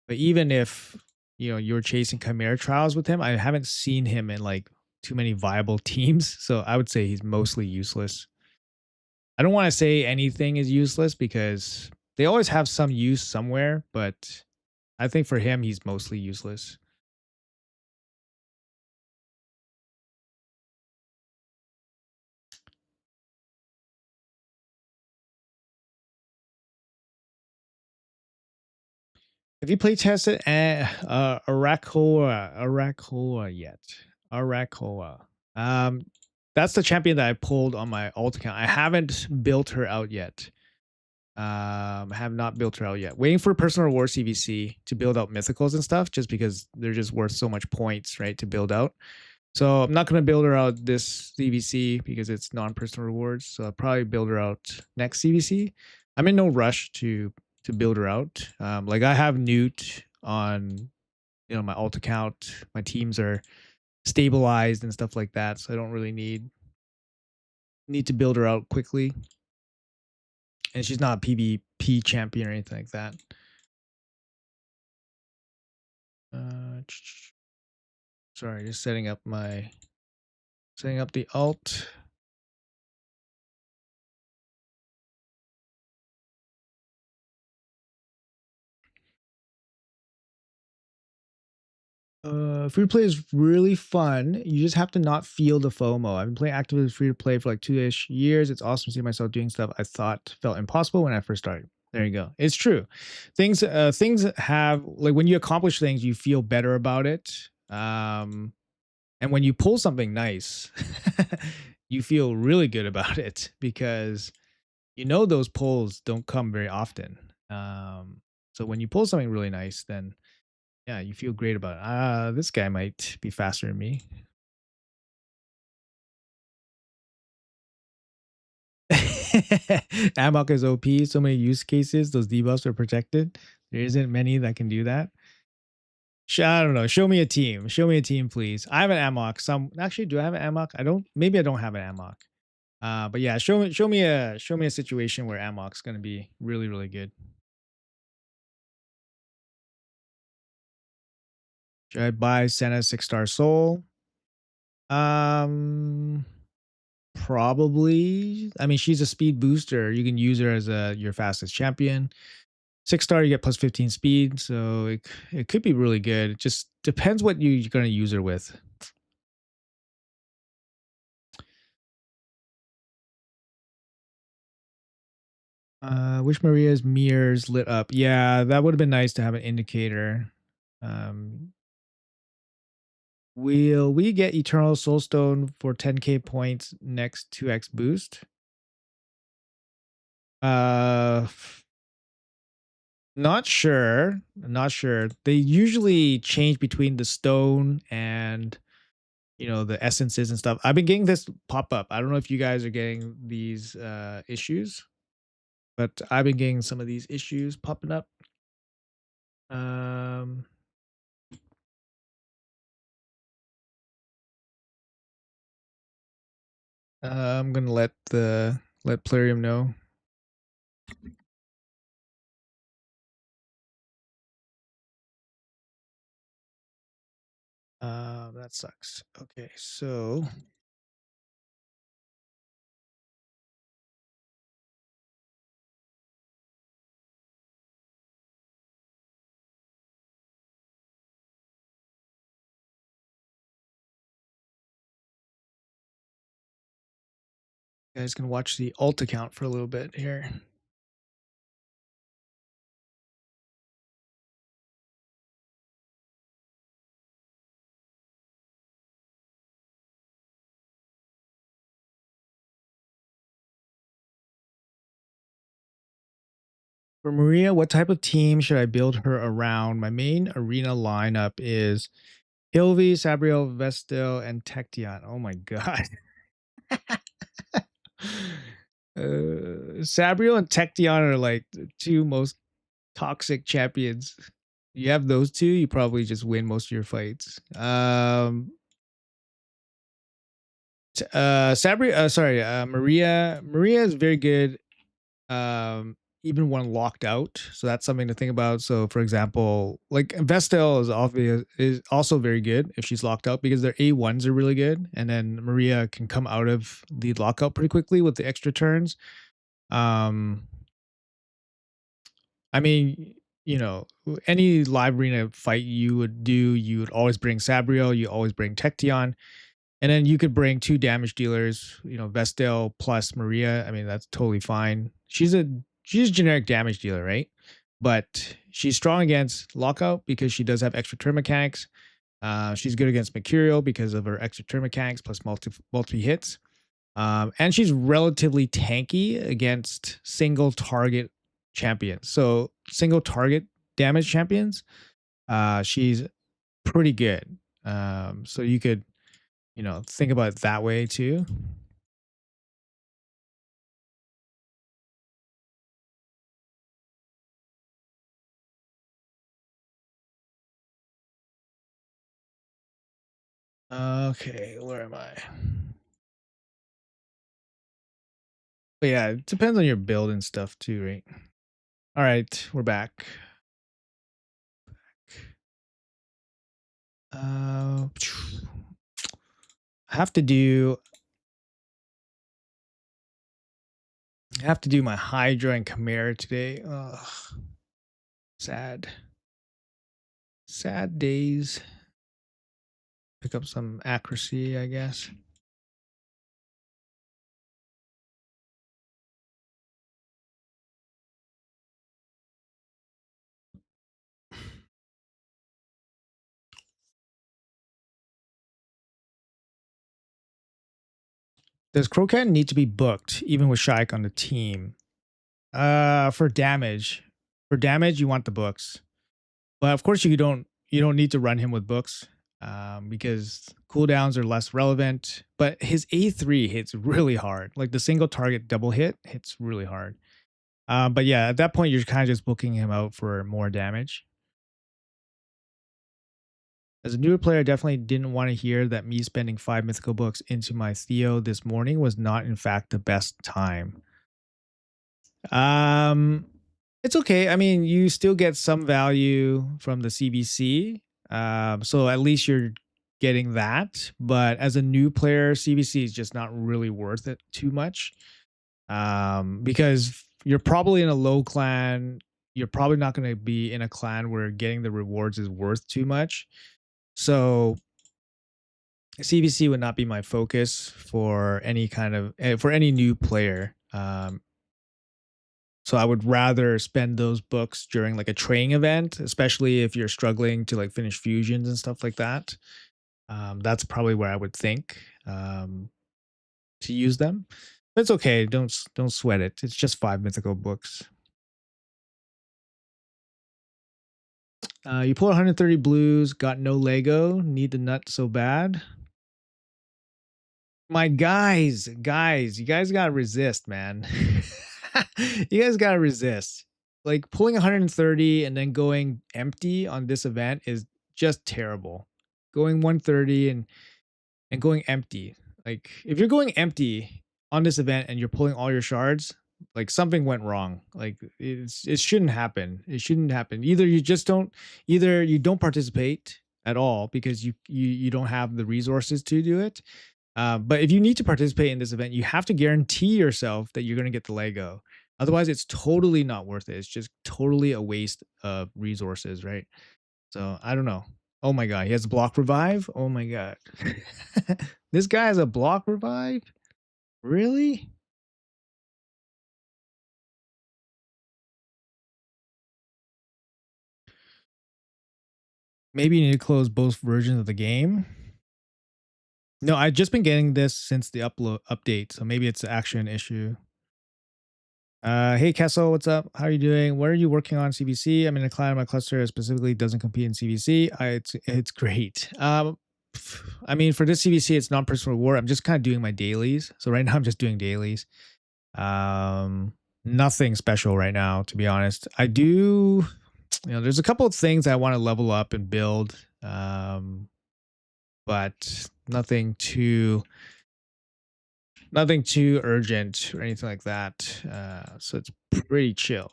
but even if you're chasing chimera trials with him, I haven't seen him in like too many viable teams. So I would say he's mostly useless. I don't want to say anything is useless because they always have some use somewhere, but I think for him he's mostly useless. Have you play tested Arakoa yet? Arakoa. Um, that's the champion that I pulled on my alt account. I haven't built her out yet. Have not built her out yet. Waiting for personal reward CVC to build out mythicals and stuff, just because they're just worth so much points, right, to build out. So I'm not gonna build her out this CVC because it's non-personal rewards. So I'll probably build her out next CVC. I'm in no rush to build her out. Like I have Newt on my alt account. My teams are stabilized and stuff like that, so I don't really need to build her out quickly. And she's not a PvP champion or anything like that. Sorry, just setting up the alt. Free to play is really fun. You just have to not feel the FOMO. I've been playing actively free to play for like 2-ish years. It's awesome to see myself doing stuff I thought felt impossible when I first started. There you go. It's true. Things have like when you accomplish things, you feel better about it. And when you pull something nice, you feel really good about it because those pulls don't come very often. So when you pull something really nice, then yeah, you feel great about it. This guy might be faster than me. Amok is OP. So many use cases. Those debuffs are protected. There isn't many that can do that. I don't know. Show me a team. Show me a team, please. I have an Amok. Actually, do I have an Amok? I don't. Maybe I don't have an Amok. But yeah, show me a situation where Amok's gonna be really really good. Should I buy Senna 6-star Soul? Um, Probably. I mean, she's a speed booster. You can use her as your fastest champion. 6-star, you get plus 15 speed, so it could be really good. It just depends what you're gonna use her with. Wish Maria's mirrors lit up. Yeah, that would have been nice to have an indicator. Um, will we get Eternal Soulstone for 10k points next 2x boost? Uh, Not sure. Not sure. They usually change between the stone and the essences and stuff. I've been getting this pop up. I don't know if you guys are getting these issues, but I've been getting some of these issues popping up. Um, I'm gonna let Plarium know. That sucks. Okay, so you guys can watch the alt account for a little bit here. For Maria, what type of team should I build her around? My main arena lineup is Hilvi, Sabriel, Vestel, and Tection. Oh my god. Sabriel and Tection are like the two most toxic champions. You have those two, you probably just win most of your fights. Maria is very good, even when locked out. So that's something to think about. So for example, like Vestel is obvious is also very good if she's locked out because their A1s are really good. And then Maria can come out of the lockout pretty quickly with the extra turns. Um I mean, you know, any live arena fight you would do, you would always bring Sabriel, you always bring Tection, and then you could bring two damage dealers, you know, Vestel plus Maria. I mean, that's totally fine. She's a generic damage dealer, right? But she's strong against lockout because she does have extra turn mechanics. She's good against Mercurial because of her extra turn mechanics plus multi hits. And she's relatively tanky against single target champions. So single target damage champions, she's pretty good. So you could, you know, think about it that way too. Okay, where am I? But yeah, it depends on your build and stuff too, right? All right, we're back. I have to do my Hydra and Chimera today. Ugh, sad. Sad days. Pick up some accuracy, I guess. Does Crocat need to be booked even with Shaik on the team? For damage. For damage, you want the books. But of course you don't need to run him with books. Because cooldowns are less relevant. But his A3 hits really hard. Like the single target double hit hits really hard. But yeah, at that point you're kind of just booking him out for more damage. As a newer player, I definitely didn't want to hear that me spending 5 mythical books into my Theo this morning was not, in fact, the best time. Um, it's okay. I mean, you still get some value from the CBC. So at least you're getting that. But as a new player, CBC is just not really worth it too much. Because you're probably in a low clan. You're probably not going to be in a clan where getting the rewards is worth too much. So CVC would not be my focus for any kind of for any new player. So I would rather spend those books during like a training event, especially if you're struggling to like finish fusions and stuff like that. That's probably where I would think to use them. But it's okay. Don't sweat it. It's just 5 mythical books. You pull 130 blues. Got no Lego. Need the nut so bad. My guys, you guys gotta resist, man. You guys gotta resist. like pulling 130 and then going empty on this event is just terrible. Going 130 and going empty. Like if you're going empty on this event and you're pulling all your shards, like something went wrong. Like it shouldn't happen. It shouldn't happen. Either you don't participate at all because you don't have the resources to do it. But if you need to participate in this event, you have to guarantee yourself that you're going to get the Lego. Otherwise, it's totally not worth it. It's just totally a waste of resources, right? So I don't know. Oh my god, he has a block revive. Oh my god, this guy has a block revive. Really? Maybe you need to close both versions of the game. No, I've just been getting this since the update, so maybe it's actually an issue. Hey Kessel, what's up? How are you doing? What are you working on CBC? I'm in a client. My cluster specifically doesn't compete in CBC. It's great. I mean, for this CBC, it's non-personal reward. I'm just kind of doing my dailies. So right now, I'm just doing dailies. Um, Nothing special right now, to be honest. I do, there's a couple of things I want to level up and build, but nothing too urgent or anything like that. So it's pretty chill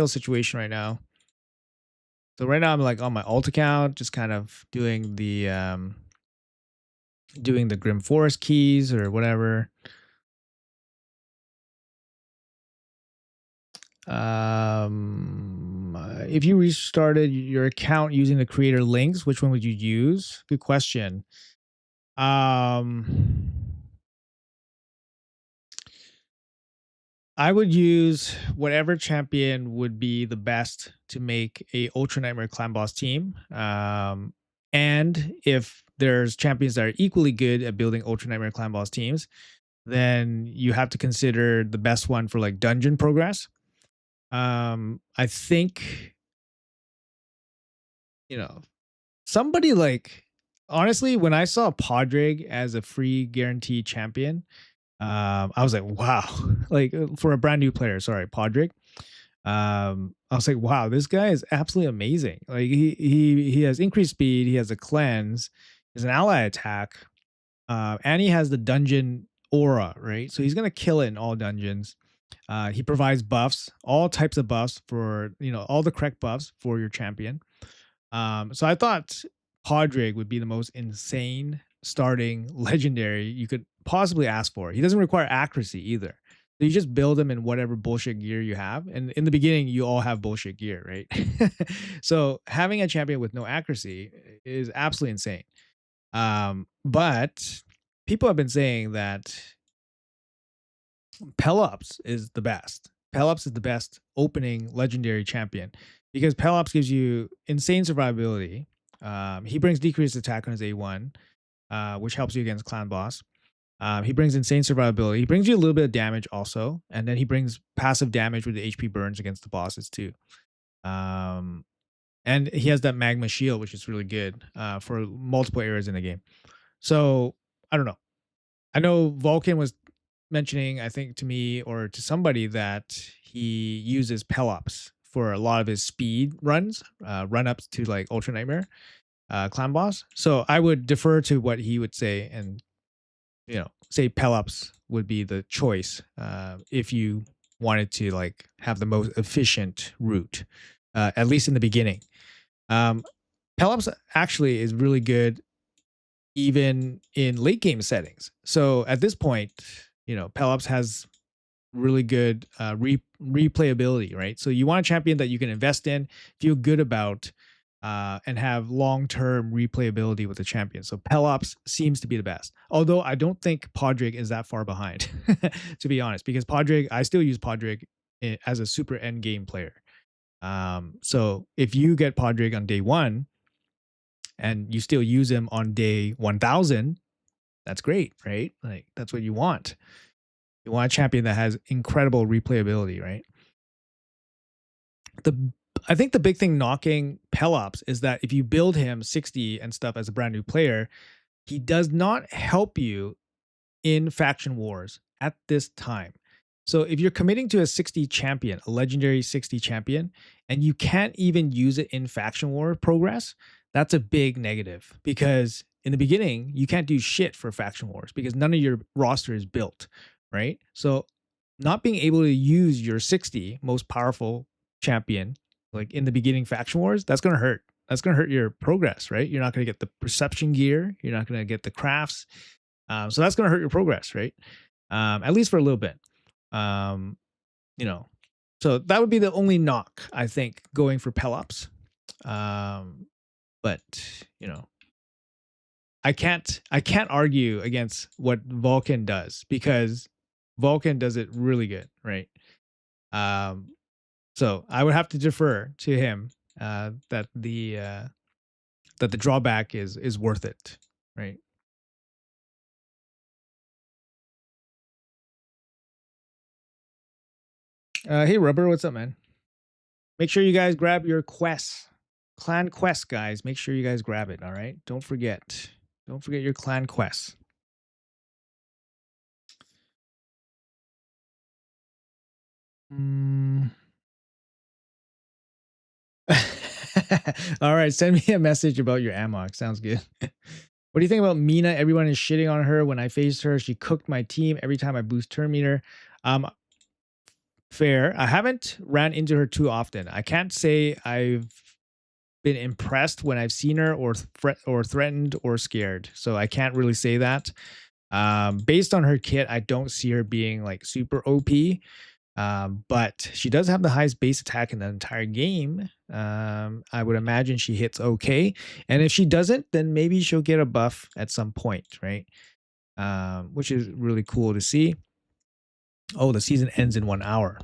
situation right now. So right now I'm like on my alt account, just kind of doing the Grim Forest keys or whatever. If you restarted your account using the creator links, which one would you use? Good question. Um, I would use whatever champion would be the best to make a Ultra Nightmare Clan Boss team. And if there's champions that are equally good at building Ultra Nightmare Clan Boss teams, then you have to consider the best one for like dungeon progress. I think, somebody like, honestly, when I saw Podrick as a free guarantee champion, I was like, wow, like for a brand new player, sorry, Podrick. I was like, wow, this guy is absolutely amazing. Like he has increased speed, he has a cleanse, he has an ally attack, and he has the dungeon aura, right? So he's gonna kill it in all dungeons. He provides buffs, all types of buffs for all the correct buffs for your champion. So I thought Podrick would be the most insane starting legendary you could possibly ask for. He doesn't require accuracy either. So you just build him in whatever bullshit gear you have. And in the beginning, you all have bullshit gear, right? So having a champion with no accuracy is absolutely insane. But people have been saying that Pelops is the best. Pelops is the best opening legendary champion because Pelops gives you insane survivability. He brings decreased attack on his A1, which helps you against clan boss. He brings insane survivability. He brings you a little bit of damage also, and then he brings passive damage with the HP burns against the bosses too. And he has that magma shield, which is really good for multiple areas in the game. So I don't know. I know Vulcan was mentioning, I think to me or to somebody, that he uses Pelops for a lot of his speed runs, run ups to like Ultra Nightmare clan boss. So I would defer to what he would say and say Pelops would be the choice if you wanted to like have the most efficient route, at least in the beginning. Pelops actually is really good even in late game settings. So at this point, Pelops has really good replayability, right? So you want a champion that you can invest in, feel good about, and have long-term replayability with the champion. So Pelops seems to be the best. Although I don't think Podrick is that far behind, to be honest, because I still use Podrick as a super end game player. So if you get Podrick on day 1 and you still use him on day 1000, that's great, right? Like that's what you want. You want a champion that has incredible replayability, right? I think the big thing knocking Pelops is that if you build him 60 and stuff as a brand new player, he does not help you in faction wars at this time. So if you're committing to a 60 champion, a legendary 60 champion, and you can't even use it in faction war progress, that's a big negative because in the beginning, you can't do shit for faction wars because none of your roster is built, right? So not being able to use your 60 most powerful champion like in the beginning faction wars, that's going to hurt. That's going to hurt your progress, right? You're not going to get the perception gear. You're not going to get the crafts. So that's going to hurt your progress, right? At least for a little bit. Um, you know, so that would be the only knock I think going for Pelops. But you know, I can't argue against what Vulcan does because Vulcan does it really good, right? Um, so I would have to defer to him that the drawback is worth it, right? Hey Rubber, what's up, man? Make sure you guys grab your quests, clan quest, guys. Make sure you guys grab it. All right, don't forget. Don't forget your clan quests. Mm. All right, send me a message about your amok. Sounds good. What do you think about Mina? Everyone is shitting on her. When I faced her, she cooked my team every time I boost turn meter. Um, fair. I haven't ran into her too often. I can't say I've been impressed when I've seen her or threatened or scared. So I can't really say that. Based on her kit, I don't see her being like super OP. But she does have the highest base attack in the entire game. I would imagine she hits okay. And if she doesn't, then maybe she'll get a buff at some point, right? Which is really cool to see. Oh, the season ends in 1 hour.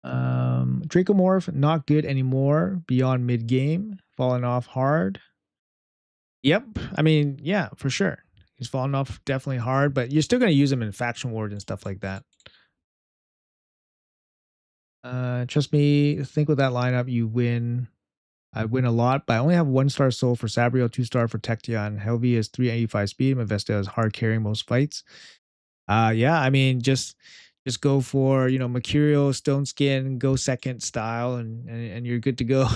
Dracomorph, not good anymore beyond mid game, falling off hard. Yep. I mean, yeah, for sure. He's fallen off definitely hard, but you're still going to use him in faction wars and stuff like that. Trust me, think with that lineup, you win. I win a lot, but I only have 1-star soul for Sabrio, 2-star for Tectia, and Helvi is 385 speed. Mephisto is hard carrying most fights. Yeah, I mean, just go for Mercurial, Stone Skin, go second style, and you're good to go.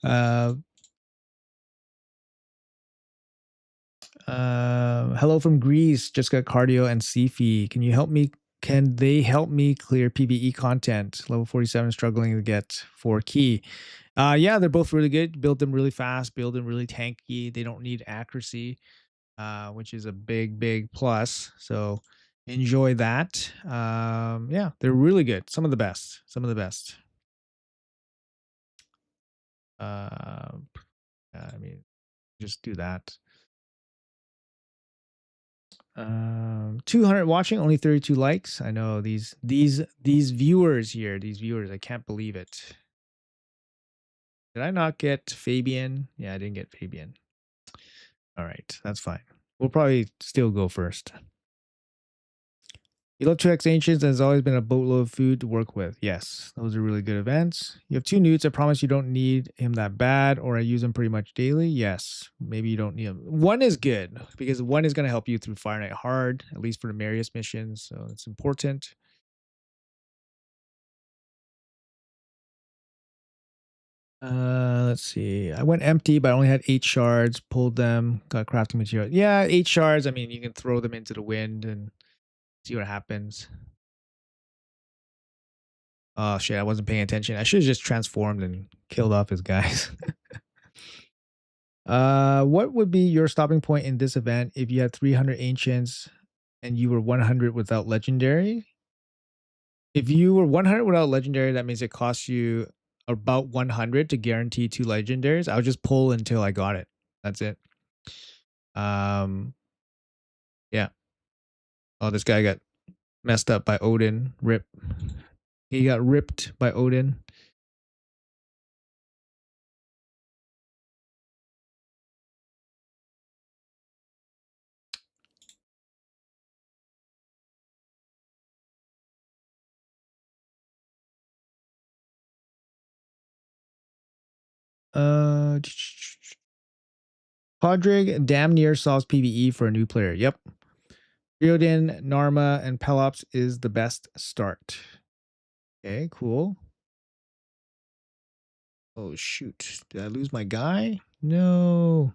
uh, Hello from Greece. Just got cardio and Sifi. Can you help me? Can they help me clear PVE content? Level 47, struggling to get 4 key. Yeah, they're both really good. Build them really fast. Build them really tanky. They don't need accuracy, which is a big plus. So enjoy that. Yeah, they're really good. Some of the best. Some of the best. I mean, just do that. 200 watching, only 32 likes. I know these viewers here, these viewers, I can't believe it. Did I not get Fabian? Yeah, I didn't get Fabian. All right, that's fine. We'll probably still go first. You love 2X Ancients, and there's always been a boatload of food to work with. Yes, those are really good events. You have 2 newts. I promise you don't need him that bad, or I use him pretty much daily. Yes, maybe you don't need him. 1 is good, because 1 is going to help you through Fire Night Hard, at least for the Marius missions, so it's important. Let's see. I went empty, but I only had 8 shards. Pulled them, got crafting material. Yeah, 8 shards. I mean, you can throw them into the wind and see what happens. Oh shit! I wasn't paying attention. I should have just transformed and killed off his guys. What would be your stopping point in this event if you had 300 ancients and you were 100 without legendary? If you were 100 without legendary, that means it costs you about 100 to guarantee 2 legendaries. I would just pull until I got it. That's it. Yeah. Oh, this guy got messed up by Odin. Rip. He got ripped by Odin. Uh, Podrig damn near solves PvE for a new player. Yep. Riodin, Narma, and Pelops is the best start. Okay, cool. Oh shoot. Did I lose my guy? No.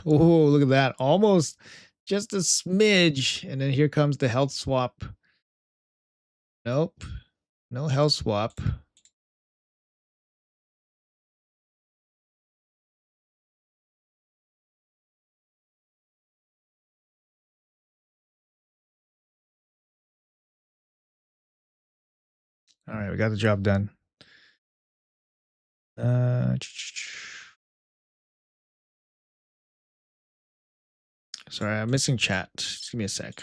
Oh, look at that. Almost just a smidge. And then here comes the health swap. Nope. No health swap. All right, we got the job done. Sorry, I'm missing chat. Just give me a sec.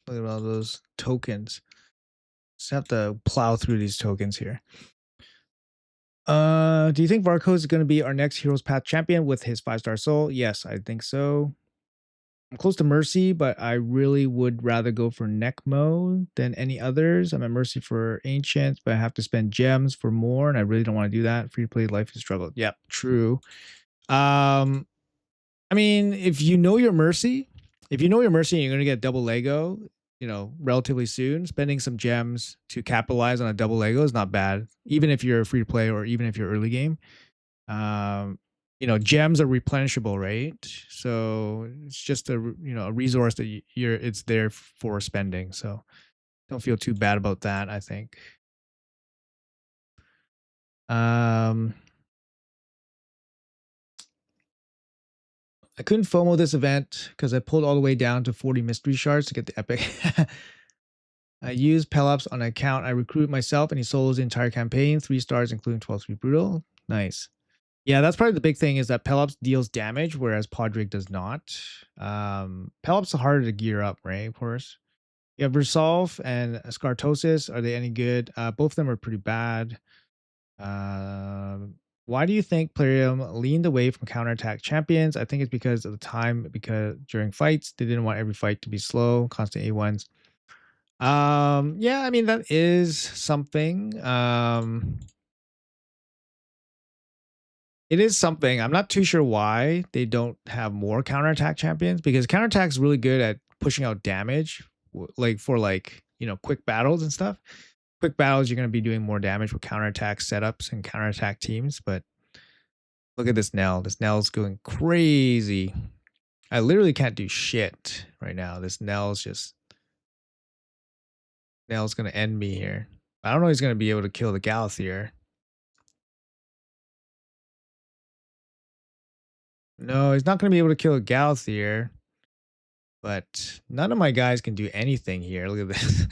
Look at all those tokens. Just have to plow through these tokens here. Do you think Varco is going to be our next Heroes Path champion with his 5-star soul? Yes, I think so. I'm close to Mercy, but I really would rather go for Necmo than any others. I'm at Mercy for Ancients, but I have to spend gems for more, and I really don't want to do that. Free to play life is struggle. Yep, true. I mean, if you know your Mercy, and you're going to get double Lego, relatively soon, spending some gems to capitalize on a double Lego is not bad, even if you're free to play or even if you're early game. Gems are replenishable, right? So it's just a resource that it's there for spending. So don't feel too bad about that, I think. I couldn't FOMO this event because I pulled all the way down to 40 mystery shards to get the epic. I used Pelops on an account I recruited myself, and he solos the entire campaign, 3 stars, including 12-3 brutal. Nice. Yeah, that's probably the big thing is that Pelops deals damage, whereas Podrick does not. Pelops are harder to gear up, right? Of course. You have Resolve and Scartosis. Are they any good? Both of them are pretty bad. Why do you think Plarium leaned away from counterattack champions? I think it's because of the time, because during fights, they didn't want every fight to be slow, constant A1s. Yeah, I mean, that is something. It is something. I'm not too sure why they don't have more counterattack champions, because counterattack is really good at pushing out damage, like for quick battles and stuff. Quick battles, you're going to be doing more damage with counterattack setups and counterattack teams. But look at this Nell. This Nell's going crazy. I literally can't do shit right now. This Nell's going to end me here. I don't know if he's going to be able to kill the Galathier. No, he's not going to be able to kill a Galathier. But none of my guys can do anything here. Look at this.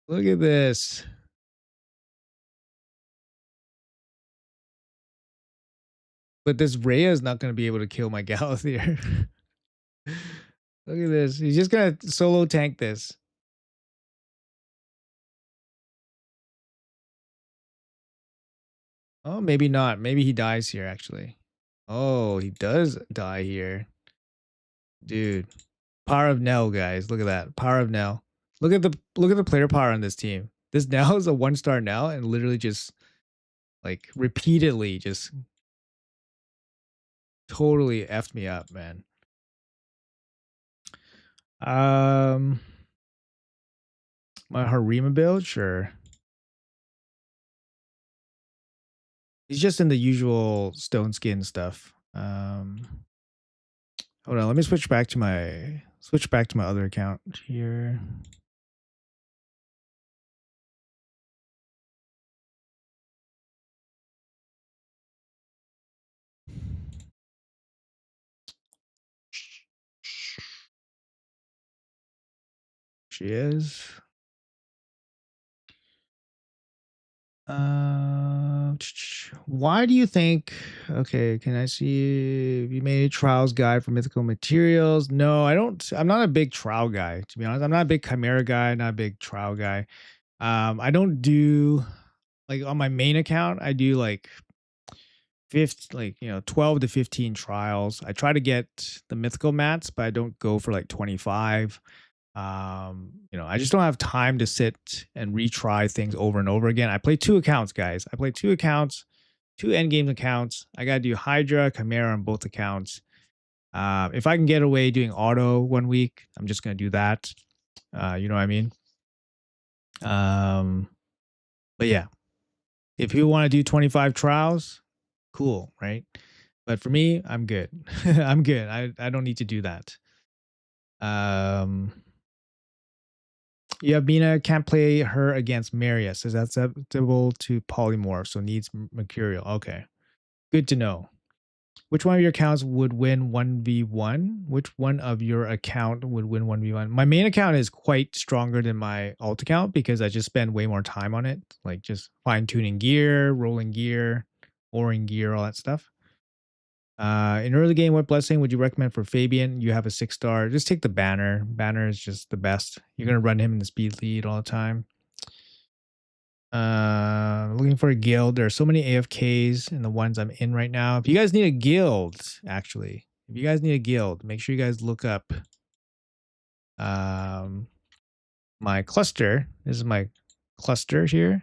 Look at this. But this Rhea is not going to be able to kill my Galathier. Look at this. He's just going to solo tank this. Oh, maybe not. Maybe he dies here, actually. Oh, he does die here. Dude. Power of Nell, guys. Look at that. Power of Nell. Look at the player power on this team. This Nell is a 1-star Nell and literally just like repeatedly just totally effed me up, man. My Harima build, sure. He's just in the usual stone skin stuff. Hold on, let me switch back to my other account here. She is. Why do you think? Okay, can I see if you made a trials guide for mythical materials? No, I don't. I'm not a big trial guy, to be honest. I'm not a big chimera guy, not a big trial guy. I don't do like on my main account, I do like 12 to 15 trials. I try to get the mythical mats, but I don't go for like 25. I just don't have time to sit and retry things over and over again. I play two accounts, guys. I play two accounts, two endgame accounts. I gotta do Hydra, Chimera on both accounts. If I can get away doing auto one week, I'm just gonna do that. You know what I mean? Um, but yeah, if you want to do 25 trials, cool, right? But for me, I'm good. I'm good. I don't need to do that. Um, yeah, Mina can't play her against Marius. Is that susceptible to polymorph? So needs Mercurial. Okay, good to know. Which one of your accounts would win 1v1? Which one of your account would win 1v1? My main account is quite stronger than my alt account because I just spend way more time on it, like just fine tuning gear, rolling gear, oring gear, all that stuff. In early game, what blessing would you recommend for Fabian? You have a 6-star. Just take the banner. Banner is just the best. You're gonna run him in the speed lead all the time. Looking for a guild. There are so many AFKs in the ones I'm in right now. If you guys need a guild, actually, if you guys need a guild, make sure you guys look up my cluster. This is my cluster here.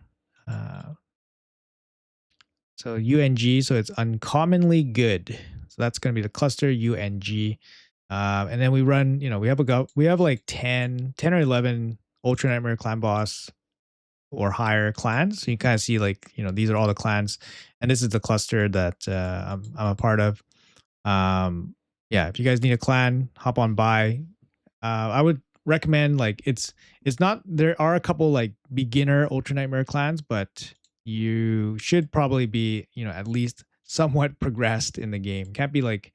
So UNG, so it's uncommonly good. So that's going to be the cluster UNG. And then we run, we have like 10 or 11 Ultra Nightmare Clan Boss or higher clans. So you kind of see like, these are all the clans. And this is the cluster that I'm a part of. Yeah, if you guys need a clan, hop on by. I would recommend like it's not, there are a couple like beginner Ultra Nightmare clans, but you should probably be, at least somewhat progressed in the game. Can't be like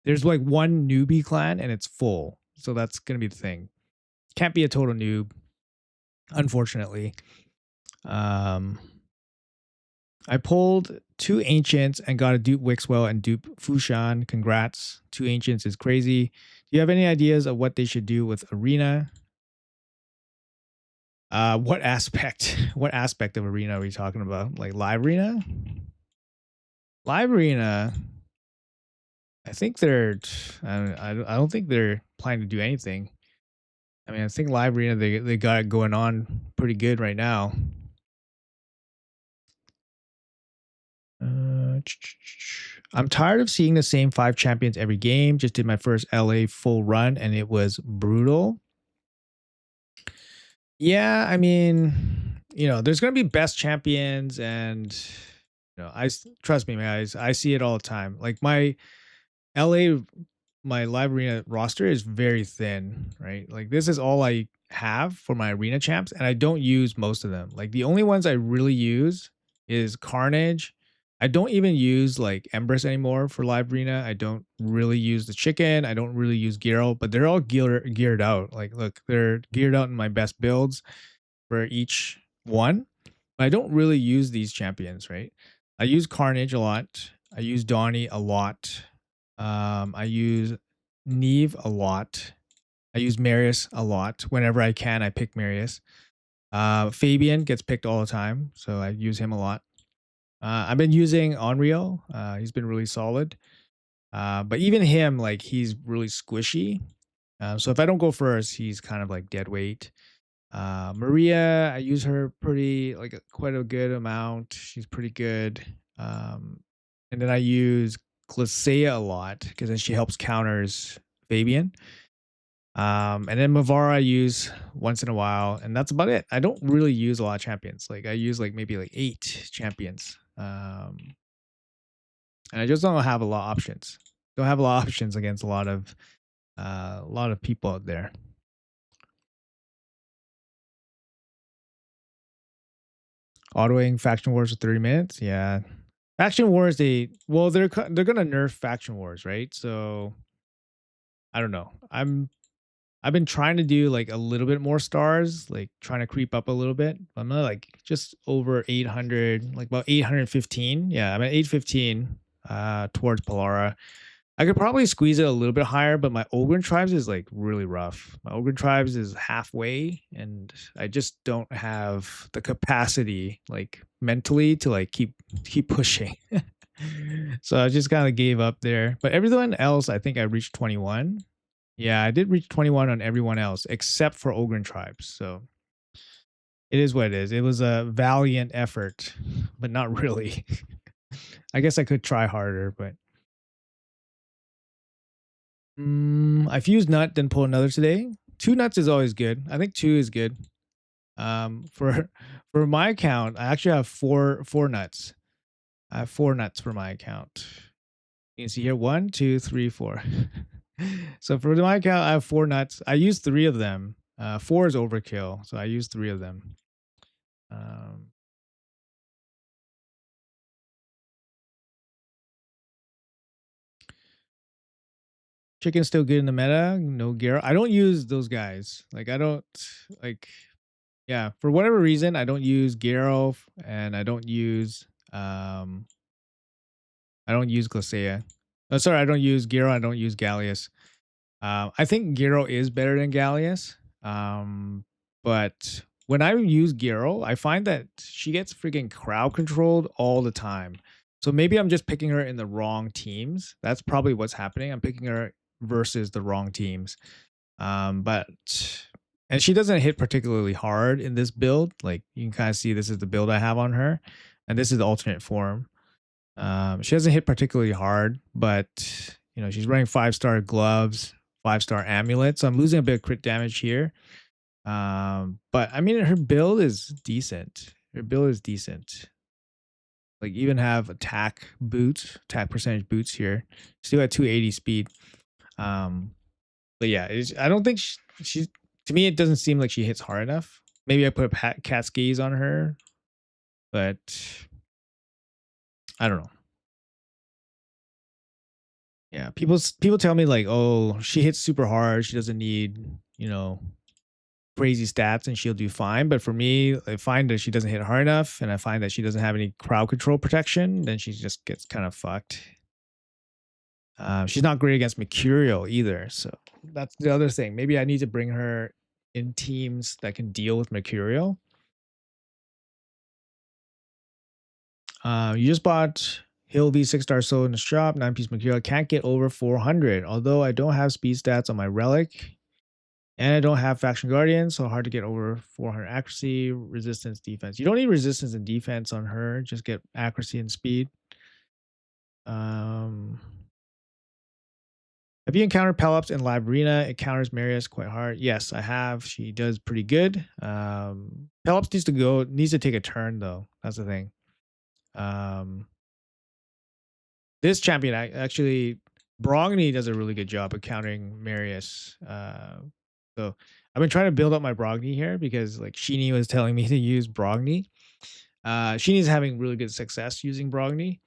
there's like one newbie clan and it's full. So that's gonna be the thing. Can't be a total noob, unfortunately. I pulled 2 ancients and got a dupe Wixwell and dupe Fushan. Congrats. 2 ancients is crazy. Do you have any ideas of what they should do with arena? What aspect? What aspect of arena are we talking about? Like live arena? Live arena. I think they're. I don't think they're planning to do anything. I mean, I think live arena they got it going on pretty good right now. I'm tired of seeing the same 5 champions every game. Just did my first LA full run and it was brutal. Yeah, I mean, there's gonna be best champions, and I trust me, man. I see it all the time. Like my LA, my live arena roster is very thin, right? Like this is all I have for my arena champs, and I don't use most of them. Like the only ones I really use is Carnage. I don't even use like Empress anymore for live arena. I don't really use the chicken. I don't really use Gero, but they're all geared out. Like, look, they're geared out in my best builds for each one. But I don't really use these champions, right? I use Carnage a lot. I use Donnie a lot. I use Neve a lot. I use Marius a lot. Whenever I can, I pick Marius. Fabian gets picked all the time, so I use him a lot. I've been using Onryo. He's been really solid. But even him, like he's really squishy. So if I don't go first, he's kind of like dead weight. Maria, I use her quite a good amount. She's pretty good. And then I use Glacea a lot because then she helps counters Fabian. And then Mavara I use once in a while, and that's about it. I don't really use a lot of champions. Like I use like maybe like 8 champions. And I just don't have a lot of options. Don't have a lot of options against a lot of people out there. Autoing Faction Wars for 30 minutes. Yeah. Faction Wars, they're gonna nerf Faction Wars, right? So I don't know. I've been trying to do like a little bit more stars, like trying to creep up a little bit. I'm not like just over 800, like about 815. Yeah, I'm at 815 towards Polara. I could probably squeeze it a little bit higher, but my Ogryn tribes is like really rough. My Ogryn tribes is halfway, and I just don't have the capacity, like mentally, to like keep pushing. So I just kind of gave up there. But everyone else, I think I reached 21. Yeah, I did reach 21 on everyone else except for Ogryn tribes. So it is what it is. It was a valiant effort, but not really. I guess I could try harder, but I've used nut, then pull another today. Two nuts is always good. I think two is good. For for my account, I actually have four nuts. I have four nuts for my account. You can see here one, two, three, four. So for my account, I have four nuts. I use three of them. Four is overkill, so I use three of them. Um, Chicken's still good in the meta. No Garo. I don't use those guys. Like I don't like. Yeah, for whatever reason, I don't use Garo and I don't use Glacier. Oh, sorry, I don't use Garo. I don't use Gallius. I think Garo is better than Gallius. But when I use Garo, I find that she gets freaking crowd controlled all the time. So maybe I'm just picking her in the wrong teams. That's probably what's happening. I'm picking her versus the wrong teams. But and she doesn't hit particularly hard in this build. Like you can kind of see this is the build I have on her, and this is the alternate form. She doesn't hit particularly hard, but she's running 5-star gloves, 5-star amulet, so I'm losing a bit of crit damage here. But I mean, her build is decent. Her build is decent. Like even have attack percentage boots here. Still at 280 speed. But yeah, I don't think she's. To me, it doesn't seem like she hits hard enough. Maybe I put a cascades on her, but I don't know. Yeah, people tell me like, oh, she hits super hard. She doesn't need crazy stats, and she'll do fine. But for me, I find that she doesn't hit hard enough, and I find that she doesn't have any crowd control protection. Then she just gets kind of fucked. She's not great against Mercurial either, so that's the other thing. Maybe I need to bring her in teams that can deal with Mercurial. You just bought Hill V 6-star soul in the shop, 9-piece Mercurial. Can't get over 400. Although I don't have speed stats on my relic, and I don't have faction guardian, so hard to get over 400 accuracy, resistance, defense. You don't need resistance and defense on her. Just get accuracy and speed. Have you encountered Pelops in live arena? It counters Marius quite hard. Yes, I have. She does pretty good. Pelops needs to take a turn though. That's the thing. This champion actually, Brogni does a really good job of countering Marius. So I've been trying to build up my Brogni here because like Sheeny was telling me to use Brogni. Sheeny's having really good success using Brogni.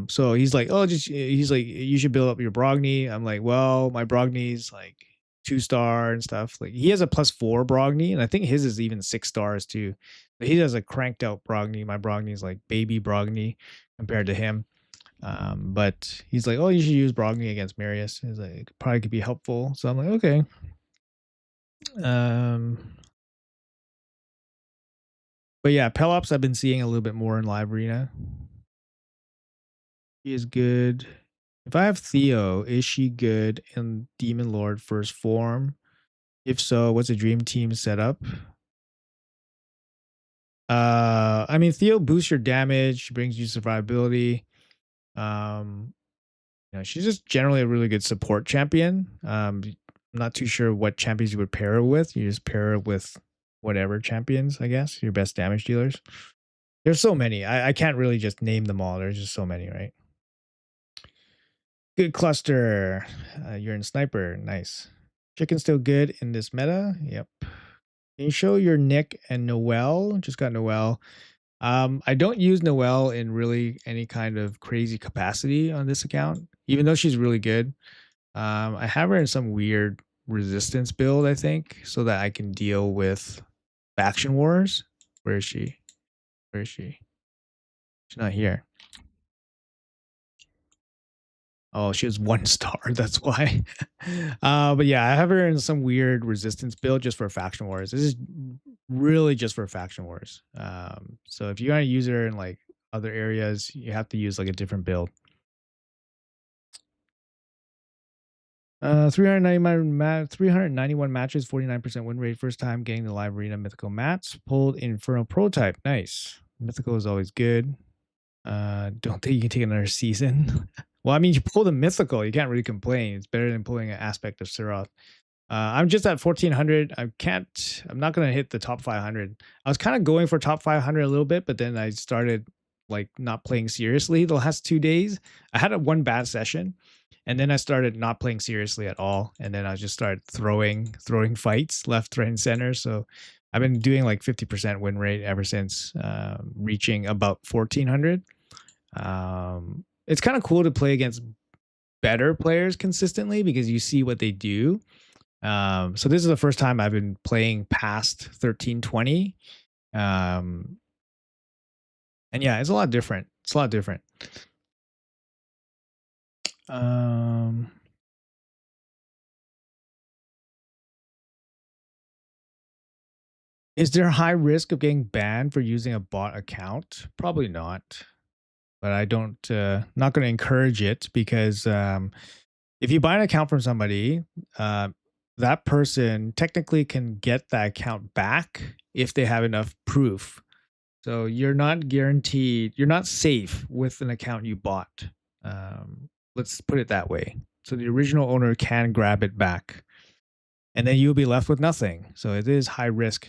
So he's like, he's like, you should build up your Brogni. I'm like, well, my Brogni's like 2-star and stuff. Like he has a +4 Brogni, and I think his is even 6 stars too. But he does a cranked out Brogni. My Brogni's like baby Brogni compared to him. But he's like, oh, you should use Brogni against Marius. He's like, it probably could be helpful. So I'm like, okay. But yeah, Pelops I've been seeing a little bit more in live arena. She is good. If I have Theo, is she good in Demon Lord first form? If so, what's a dream team setup? I mean, Theo boosts your damage, brings you survivability. She's just generally a really good support champion. I'm not too sure what champions you would pair her with. You just pair her with whatever champions, I guess, your best damage dealers. There's so many. I can't really just name them all. There's just so many, right? Good cluster. You're in sniper. Nice. Chicken's still good in this meta. Yep. Can you show your Nick and Noelle? Just got Noelle. I don't use Noelle in really any kind of crazy capacity on this account, even though she's really good. I have her in some weird resistance build, I think, so that I can deal with faction wars. Where is she? Where is she? She's not here. Oh, she has 1 star, that's why. But yeah, I have her in some weird resistance build just for faction wars. This is really just for faction wars. So if you want to use her in like other areas, you have to use like a different build. 391 matches, 49% win rate. First time getting the live arena mythical mats. Pulled Inferno prototype. Nice. Mythical is always good. Don't think you can take another season. Well, I mean, you pulled a mythical. You can't really complain. It's better than pulling an aspect of Siroth. I'm just at 1400. I'm not going to hit the top 500. I was kind of going for top 500 a little bit, but then I started like not playing seriously the last 2 days. I had one bad session and then I started not playing seriously at all. And then I just started throwing fights left, right, and center. So I've been doing like 50% win rate ever since reaching about 1400. It's kind of cool to play against better players consistently because you see what they do. So this is the first time I've been playing past 1320. And yeah, it's a lot different. It's a lot different. Is there a high risk of getting banned for using a bot account? Probably not. But I don't not going to encourage it because if you buy an account from somebody, that person technically can get that account back if they have enough proof. So you're not guaranteed, you're not safe with an account you bought. Let's put it that way. So the original owner can grab it back and then you'll be left with nothing. So it is high risk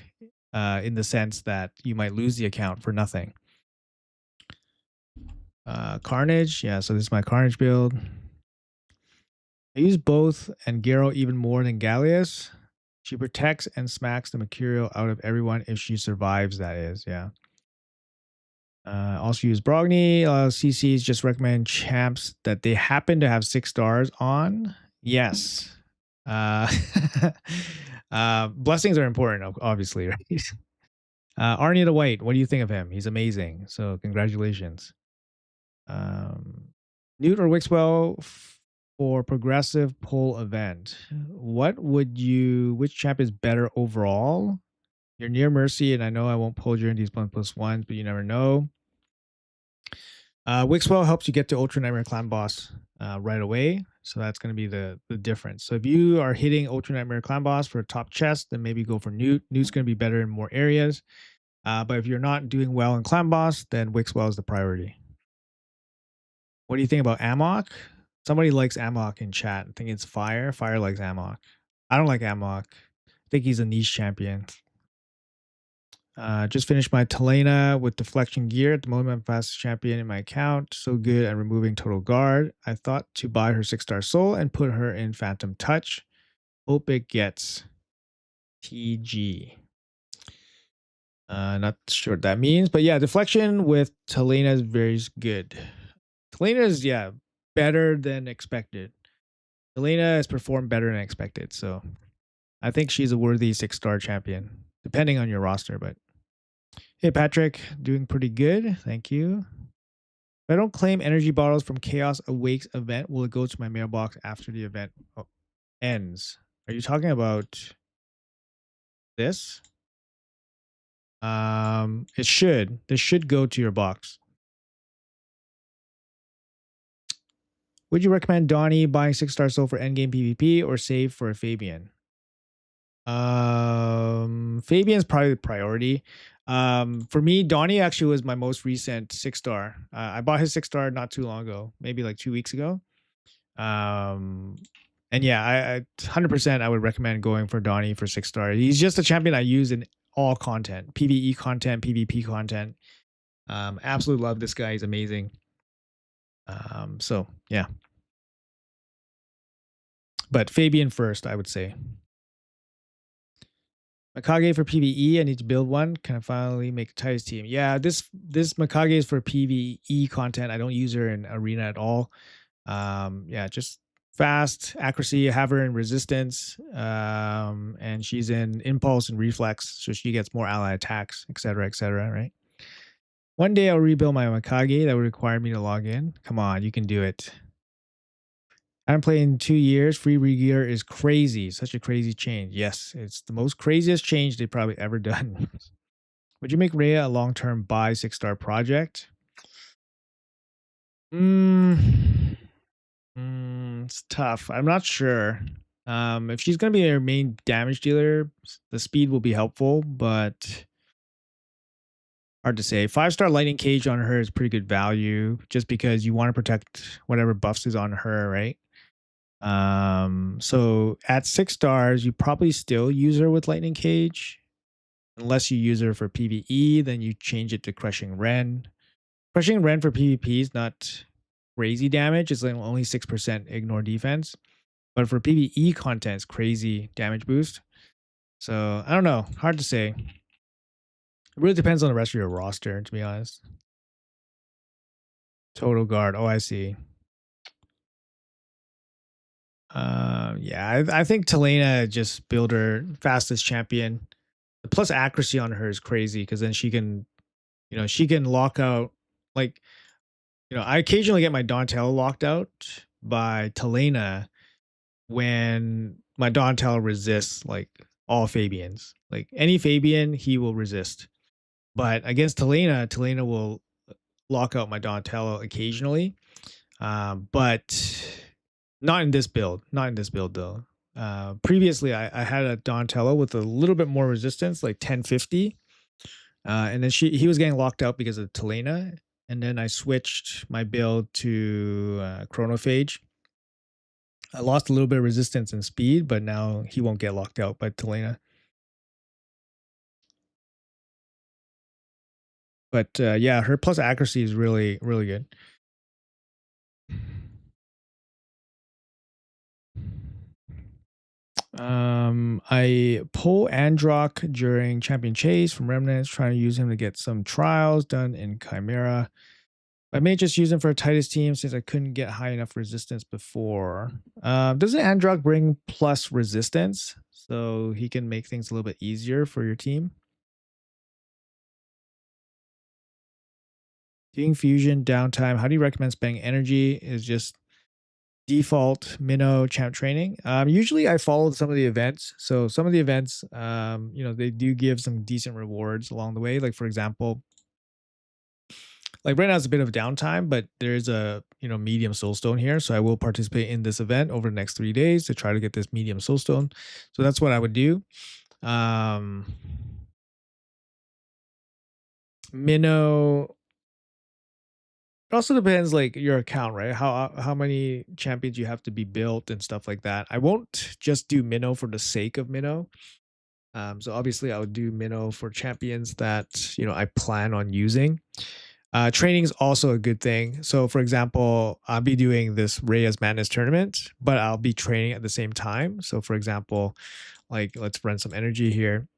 in the sense that you might lose the account for nothing. Carnage. Yeah, so this is my Carnage build. I use both and Garo even more than Gallius. She protects and smacks the Mercurial out of everyone if she survives, that is, yeah. Also use Brogni. CCs just recommend champs that they happen to have 6 stars on. Yes. Blessings are important, obviously, right? Arnie the White, what do you think of him? He's amazing. So congratulations. Newt or Wixwell for progressive pull event. Which champ is better overall? You're near Mercy, and I know I won't pull during these 1+1s, but you never know. Wixwell helps you get to Ultra Nightmare Clan boss right away. So that's going to be the difference. So if you are hitting Ultra Nightmare Clan boss for a top chest, then maybe go for Newt. Newt's going to be better in more areas. But if you're not doing well in Clan boss, then Wixwell is the priority. What do you think about Amok? Somebody likes Amok in chat. I think it's Fire. Fire likes Amok. I don't like Amok. I think he's a niche champion. Just finished my Talena with deflection gear. At the moment, I'm fastest champion in my account. So good at removing total guard. I thought to buy her 6-star soul and put her in Phantom Touch. Hope it gets TG. Not sure what that means, but yeah, deflection with Talena is very good. Talena is, yeah, better than expected. Talena has performed better than expected. So I think she's a worthy 6-star champion, depending on your roster, but hey, Patrick, doing pretty good. Thank you. If I don't claim energy bottles from Chaos Awakes event, will it go to my mailbox after the event ends? Are you talking about this? It should. This should go to your box. Would you recommend Donnie buying 6-star soul for endgame PvP or save for a Fabian? Fabian's probably the priority. For me, Donnie actually was my most recent 6-star. I bought his 6-star not too long ago, maybe like 2 weeks ago. And yeah, I 100% I would recommend going for Donnie for 6-star. He's just a champion I use in all content, PvE content, PvP content. Absolutely love this guy. He's amazing. So yeah. But Fabian first, I would say. Mikage for PvE. I need to build one. Can I finally make a Titus team? Yeah, this Mikage is for PvE content. I don't use her in arena at all. Yeah, just fast accuracy. Have her in resistance, and she's in impulse and reflex, so she gets more ally attacks, etc., etc. Right. One day I'll rebuild my Mikage. That would require me to log in. Come on, you can do it. I haven't played in 2 years. Free gear is crazy. Such a crazy change. Yes, it's the most craziest change they've probably ever done. Would you make Rhea a long-term buy 6-star project? Mm, it's tough. I'm not sure. If she's gonna be our main damage dealer, the speed will be helpful, but hard to say. 5-star lightning cage on her is pretty good value, just because you want to protect whatever buffs is on her, right? So at 6 stars, you probably still use her with lightning cage, unless you use her for PvE. Then you change it to crushing Ren. Crushing Ren for PvP is not crazy damage. It's like only 6% ignore defense. But for PvE content, it's crazy damage boost. So I don't know. Hard to say. It really depends on the rest of your roster, to be honest. Total guard. Oh, I see. Yeah, I think Talena just build her fastest champion. The plus accuracy on her is crazy because then she can, she can lock out. Like, I occasionally get my Donatello locked out by Talena when my Donatello resists like all Fabians. Like any Fabian, he will resist. But against Talena, Talena will lock out my Donatello occasionally. But not in this build. Not in this build though. Previously, I had a Donatello with a little bit more resistance, like 1050. And then he was getting locked out because of Talena. And then I switched my build to Chronophage. I lost a little bit of resistance and speed, but now he won't get locked out by Talena. But yeah, her plus accuracy is really, really good. I pull Androck during Champion Chase from Remnants, trying to use him to get some trials done in Chimera. I may just use him for a tightest team since I couldn't get high enough resistance before. Doesn't Androck bring plus resistance? So he can make things a little bit easier for your team? Doing fusion downtime. How do you recommend spending energy? Is just default minnow champ training. Usually I follow some of the events. So some of the events, they do give some decent rewards along the way. Like for example, like right now it's a bit of downtime, but there's a medium soulstone here. So I will participate in this event over the next 3 days to try to get this medium soulstone. So that's what I would do. Minnow. It also depends like your account, right? How many champions you have to be built and stuff like that. I won't just do minnow for the sake of minnow. So obviously I would do minnow for champions that I plan on using. Training is also a good thing. So for example, I'll be doing this Reyes Madness tournament, but I'll be training at the same time. So for example, like let's run some energy here.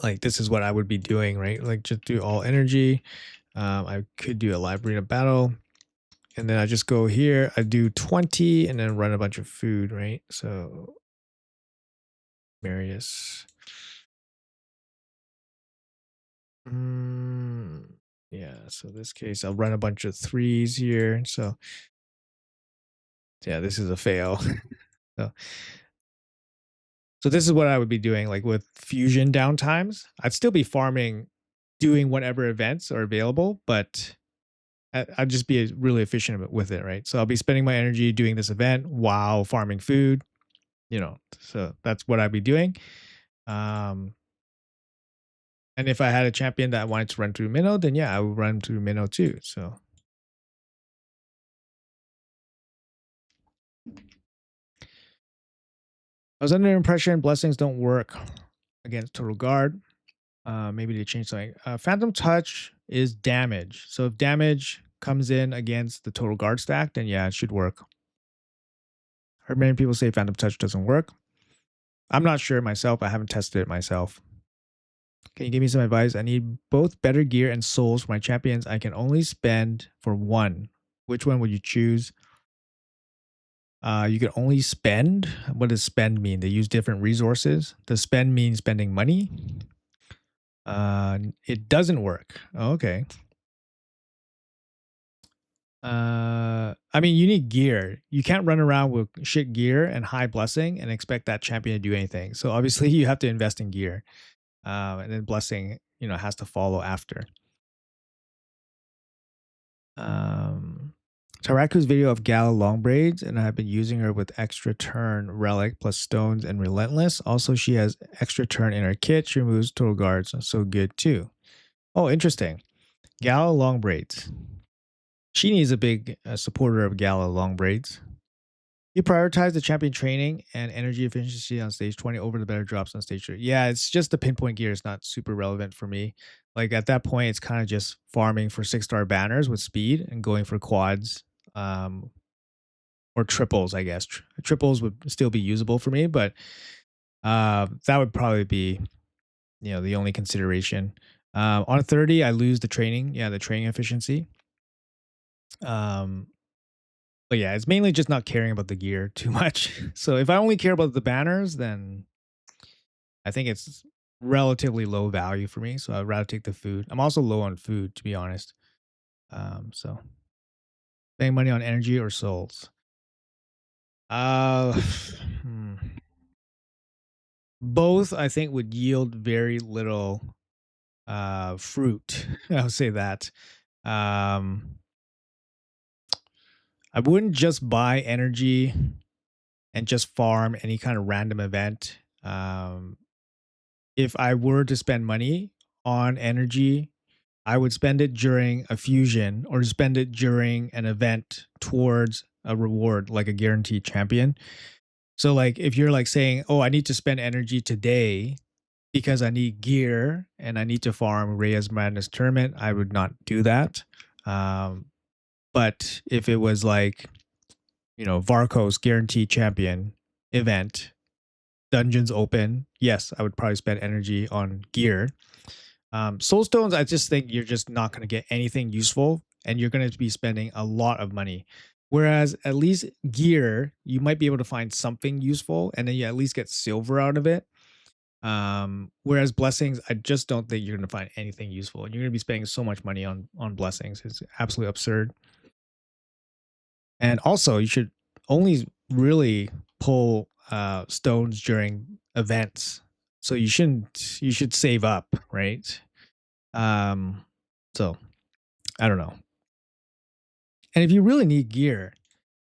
Like this is what I would be doing, right? Like just do all energy. I could do a live arena battle. And then I just go here, I do 20 and then run a bunch of food, right? So Marius. Yeah, so this case, I'll run a bunch of 3s here. So yeah, this is a fail. so, so this is what I would be doing, like with fusion downtimes. I'd still be farming, doing whatever events are available, but I'd just be really efficient with it, right? So I'll be spending my energy doing this event while farming food, so that's what I'd be doing. And if I had a champion that wanted to run through Minnow, then yeah, I would run through Minnow too. So I was under the impression blessings don't work against Total Guard. Maybe they changed something. Phantom Touch is damage. So if damage comes in against the Total Guard stack, then yeah, it should work. Heard many people say Phantom Touch doesn't work. I'm not sure myself. I haven't tested it myself. Can you give me some advice? I need both better gear and souls for my champions. I can only spend for one. Which one would you choose? You can only spend. What does spend mean? They use different resources. Does spend mean spending money? It doesn't work. Oh, okay. I mean, you need gear. You can't run around with shit gear and high blessing and expect that champion to do anything. So obviously, you have to invest in gear, and then blessing, has to follow after. Taraku's video of Gala long braids, and I've been using her with extra turn relic plus stones and relentless. Also, she has extra turn in her kit. She removes total guards, so good too. Oh, interesting. Gala long braids. Sheenie is a big supporter of Gala long braids. You prioritize the champion training and energy efficiency on stage 20 over the better drops on stage 30. Yeah, it's just the pinpoint gear is not super relevant for me. Like at that point, it's kind of just farming for 6-star banners with speed and going for quads, um, or triples, I guess. Triples would still be usable for me, but that would probably be, the only consideration. On 30, I lose the training. Yeah, the training efficiency. Um, but yeah, it's mainly just not caring about the gear too much. So if I only care about the banners, then I think it's relatively low value for me. So I'd rather take the food. I'm also low on food, to be honest. So spending money on energy or souls. Uh, hmm. Both I think would yield very little fruit. I would say that. Um, I wouldn't just buy energy and just farm any kind of random event. If I were to spend money on energy, I would spend it during a fusion or spend it during an event towards a reward, like a guaranteed champion. So, like, if you're like saying, "Oh, I need to spend energy today because I need gear and I need to farm Reyes Madness tournament," I would not do that. Um, but if it was like, Varco's guaranteed champion event, dungeons open, yes, I would probably spend energy on gear. Soulstones, I just think you're just not going to get anything useful and you're going to be spending a lot of money. Whereas at least gear, you might be able to find something useful and then you at least get silver out of it. Whereas blessings, I just don't think you're going to find anything useful and you're going to be spending so much money on blessings. It's absolutely absurd. And also, you should only really pull stones during events. So you should save up, right? Um, so I don't know. And if you really need gear,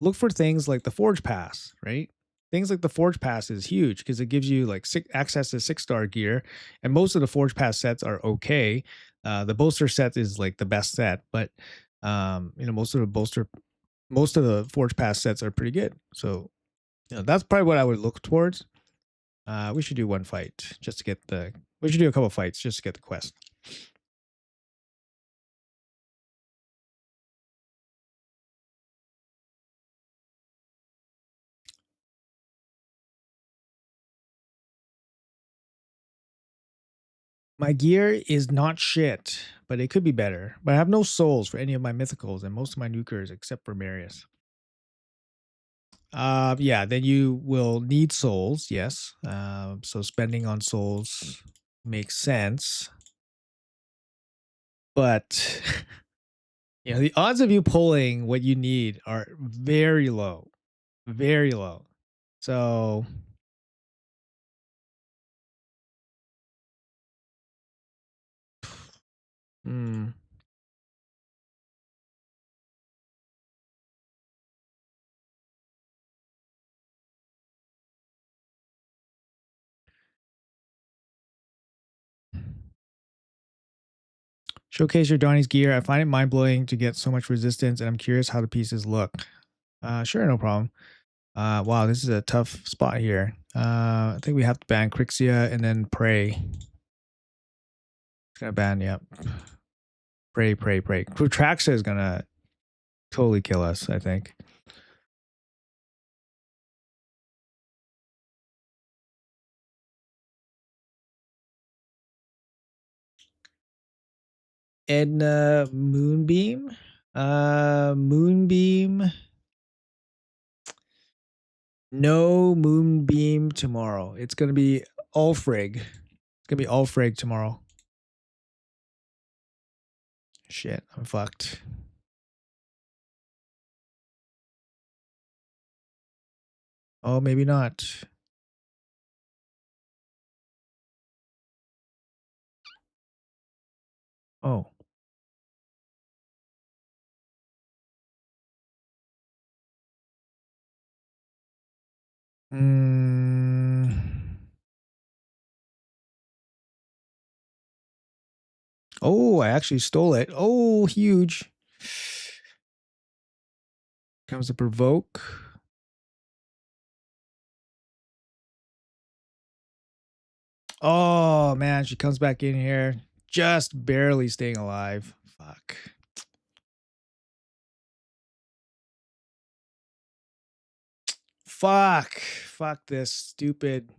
look for things like the Forge Pass, right? Things like the Forge Pass is huge because it gives you like access to 6-star gear, and most of the Forge Pass sets are okay. The Bolster set is like the best set, but most of the Forge Pass sets are pretty good. So that's probably what I would look towards. We should do one fight just to get the. We should do a couple fights just to get the quest. My gear is not shit, but it could be better. But I have no souls for any of my mythicals and most of my nukers except for Marius. Yeah, then you will need souls, yes. So spending on souls makes sense. But the odds of you pulling what you need are very low. Very low. So hmm. Showcase your Donnie's gear. I find it mind blowing to get so much resistance, and I'm curious how the pieces look. Sure, no problem. Wow, this is a tough spot here. I think we have to ban Crixia and then Prey. It's gonna ban, yep. Prey. Crutraxa is gonna totally kill us, I think. Edna Moonbeam. Moonbeam. No Moonbeam tomorrow. It's gonna be Ulfrig. It's gonna be Ulfrig tomorrow. Shit, I'm fucked. Oh, maybe not. Oh. Mm. Oh, I actually stole it. Oh, huge. Comes to provoke. Oh, man. She comes back in here. Just barely staying alive. Fuck. Fuck. Fuck this stupid.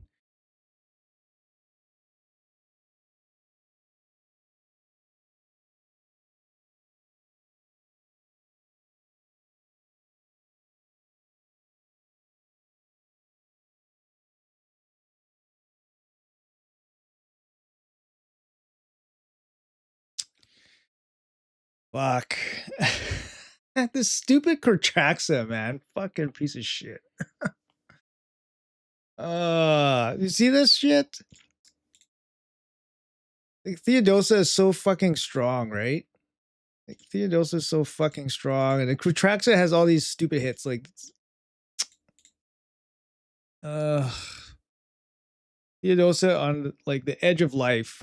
Fuck. This stupid Kertraxa, man. Fucking piece of shit. You see this shit? Like, Theodosa is so fucking strong, right? Like, Theodosa is so fucking strong, and the Kertraxa has all these stupid hits. Like, Theodosa on like the edge of life.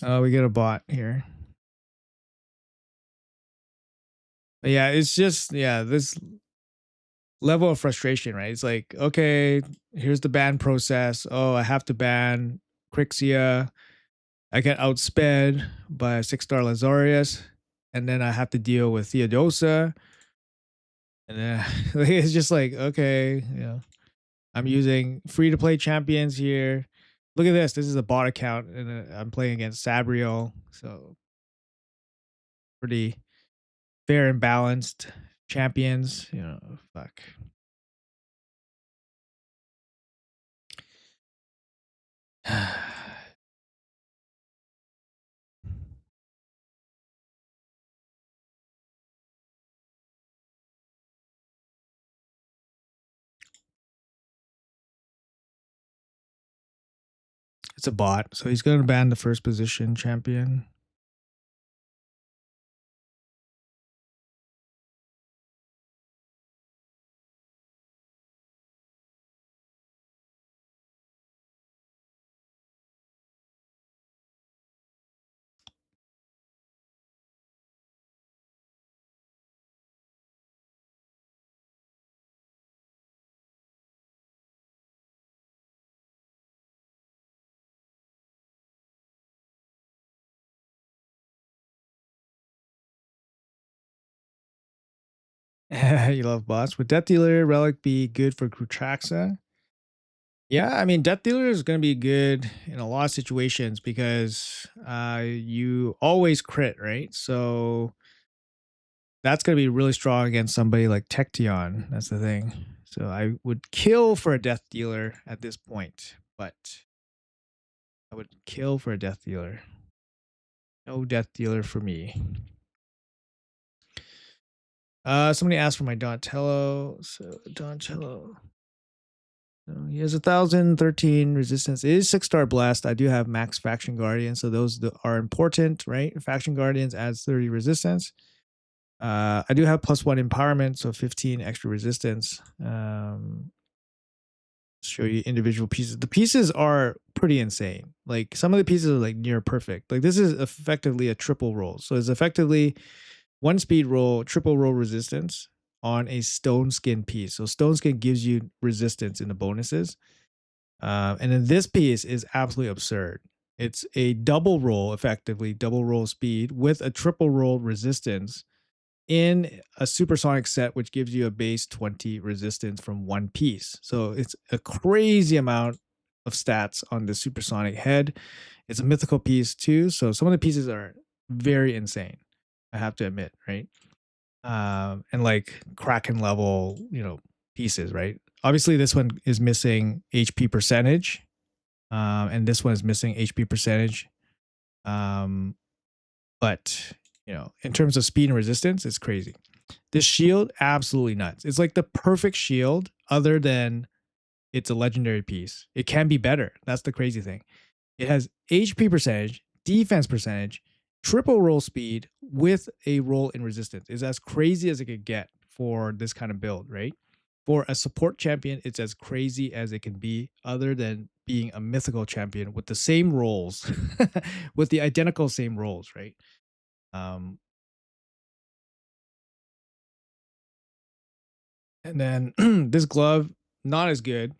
Oh, we get a bot here. But yeah, it's just this level of frustration, right? It's like, okay, here's the ban process. Oh, I have to ban Crixia. I get outsped by a 6-star Lazarius, and then I have to deal with Theodosa. And then it's just like, okay, I'm using free to play champions here. Look at this. This is a bot account, and I'm playing against Sabriel. So pretty fair and balanced champions. Fuck. It's a bot, so he's going to ban the first position champion. You love bots. Would Death Dealer Relic be good for Krutraxa? Yeah, I mean, Death Dealer is going to be good in a lot of situations because you always crit, right? So that's going to be really strong against somebody like Tection. That's the thing. So I would kill for a Death Dealer at this point, but I would kill for a Death Dealer. No Death Dealer for me. Somebody asked for my Donatello. So Donatello. So he has 1,013 resistance. It is 6-star blast. I do have max faction guardian, so those are important, right? Faction guardians adds 30 resistance. I do have +1 empowerment, so 15 extra resistance. Show you individual pieces. The pieces are pretty insane. Like some of the pieces are like near perfect. Like this is effectively a triple roll. So it's effectively 1 speed roll, triple roll resistance on a stone skin piece. So stone skin gives you resistance in the bonuses. And then this piece is absolutely absurd. It's a double roll, effectively double roll speed with a triple roll resistance in a supersonic set, which gives you a base 20 resistance from 1 piece. So it's a crazy amount of stats on the supersonic head. It's a mythical piece too. So some of the pieces are very insane, I have to admit, right? And like Kraken level, pieces, right? Obviously, this one is missing HP percentage, and this one is missing HP percentage. But in terms of speed and resistance, it's crazy. This shield, absolutely nuts. It's like the perfect shield, other than it's a legendary piece. It can be better. That's the crazy thing. It has HP percentage, defense percentage, triple roll speed with a roll in resistance. It's as crazy as it could get for this kind of build, right? For a support champion, it's as crazy as it can be, other than being a mythical champion with the same rolls, with the identical same rolls, right? Um, and then this glove, not as good,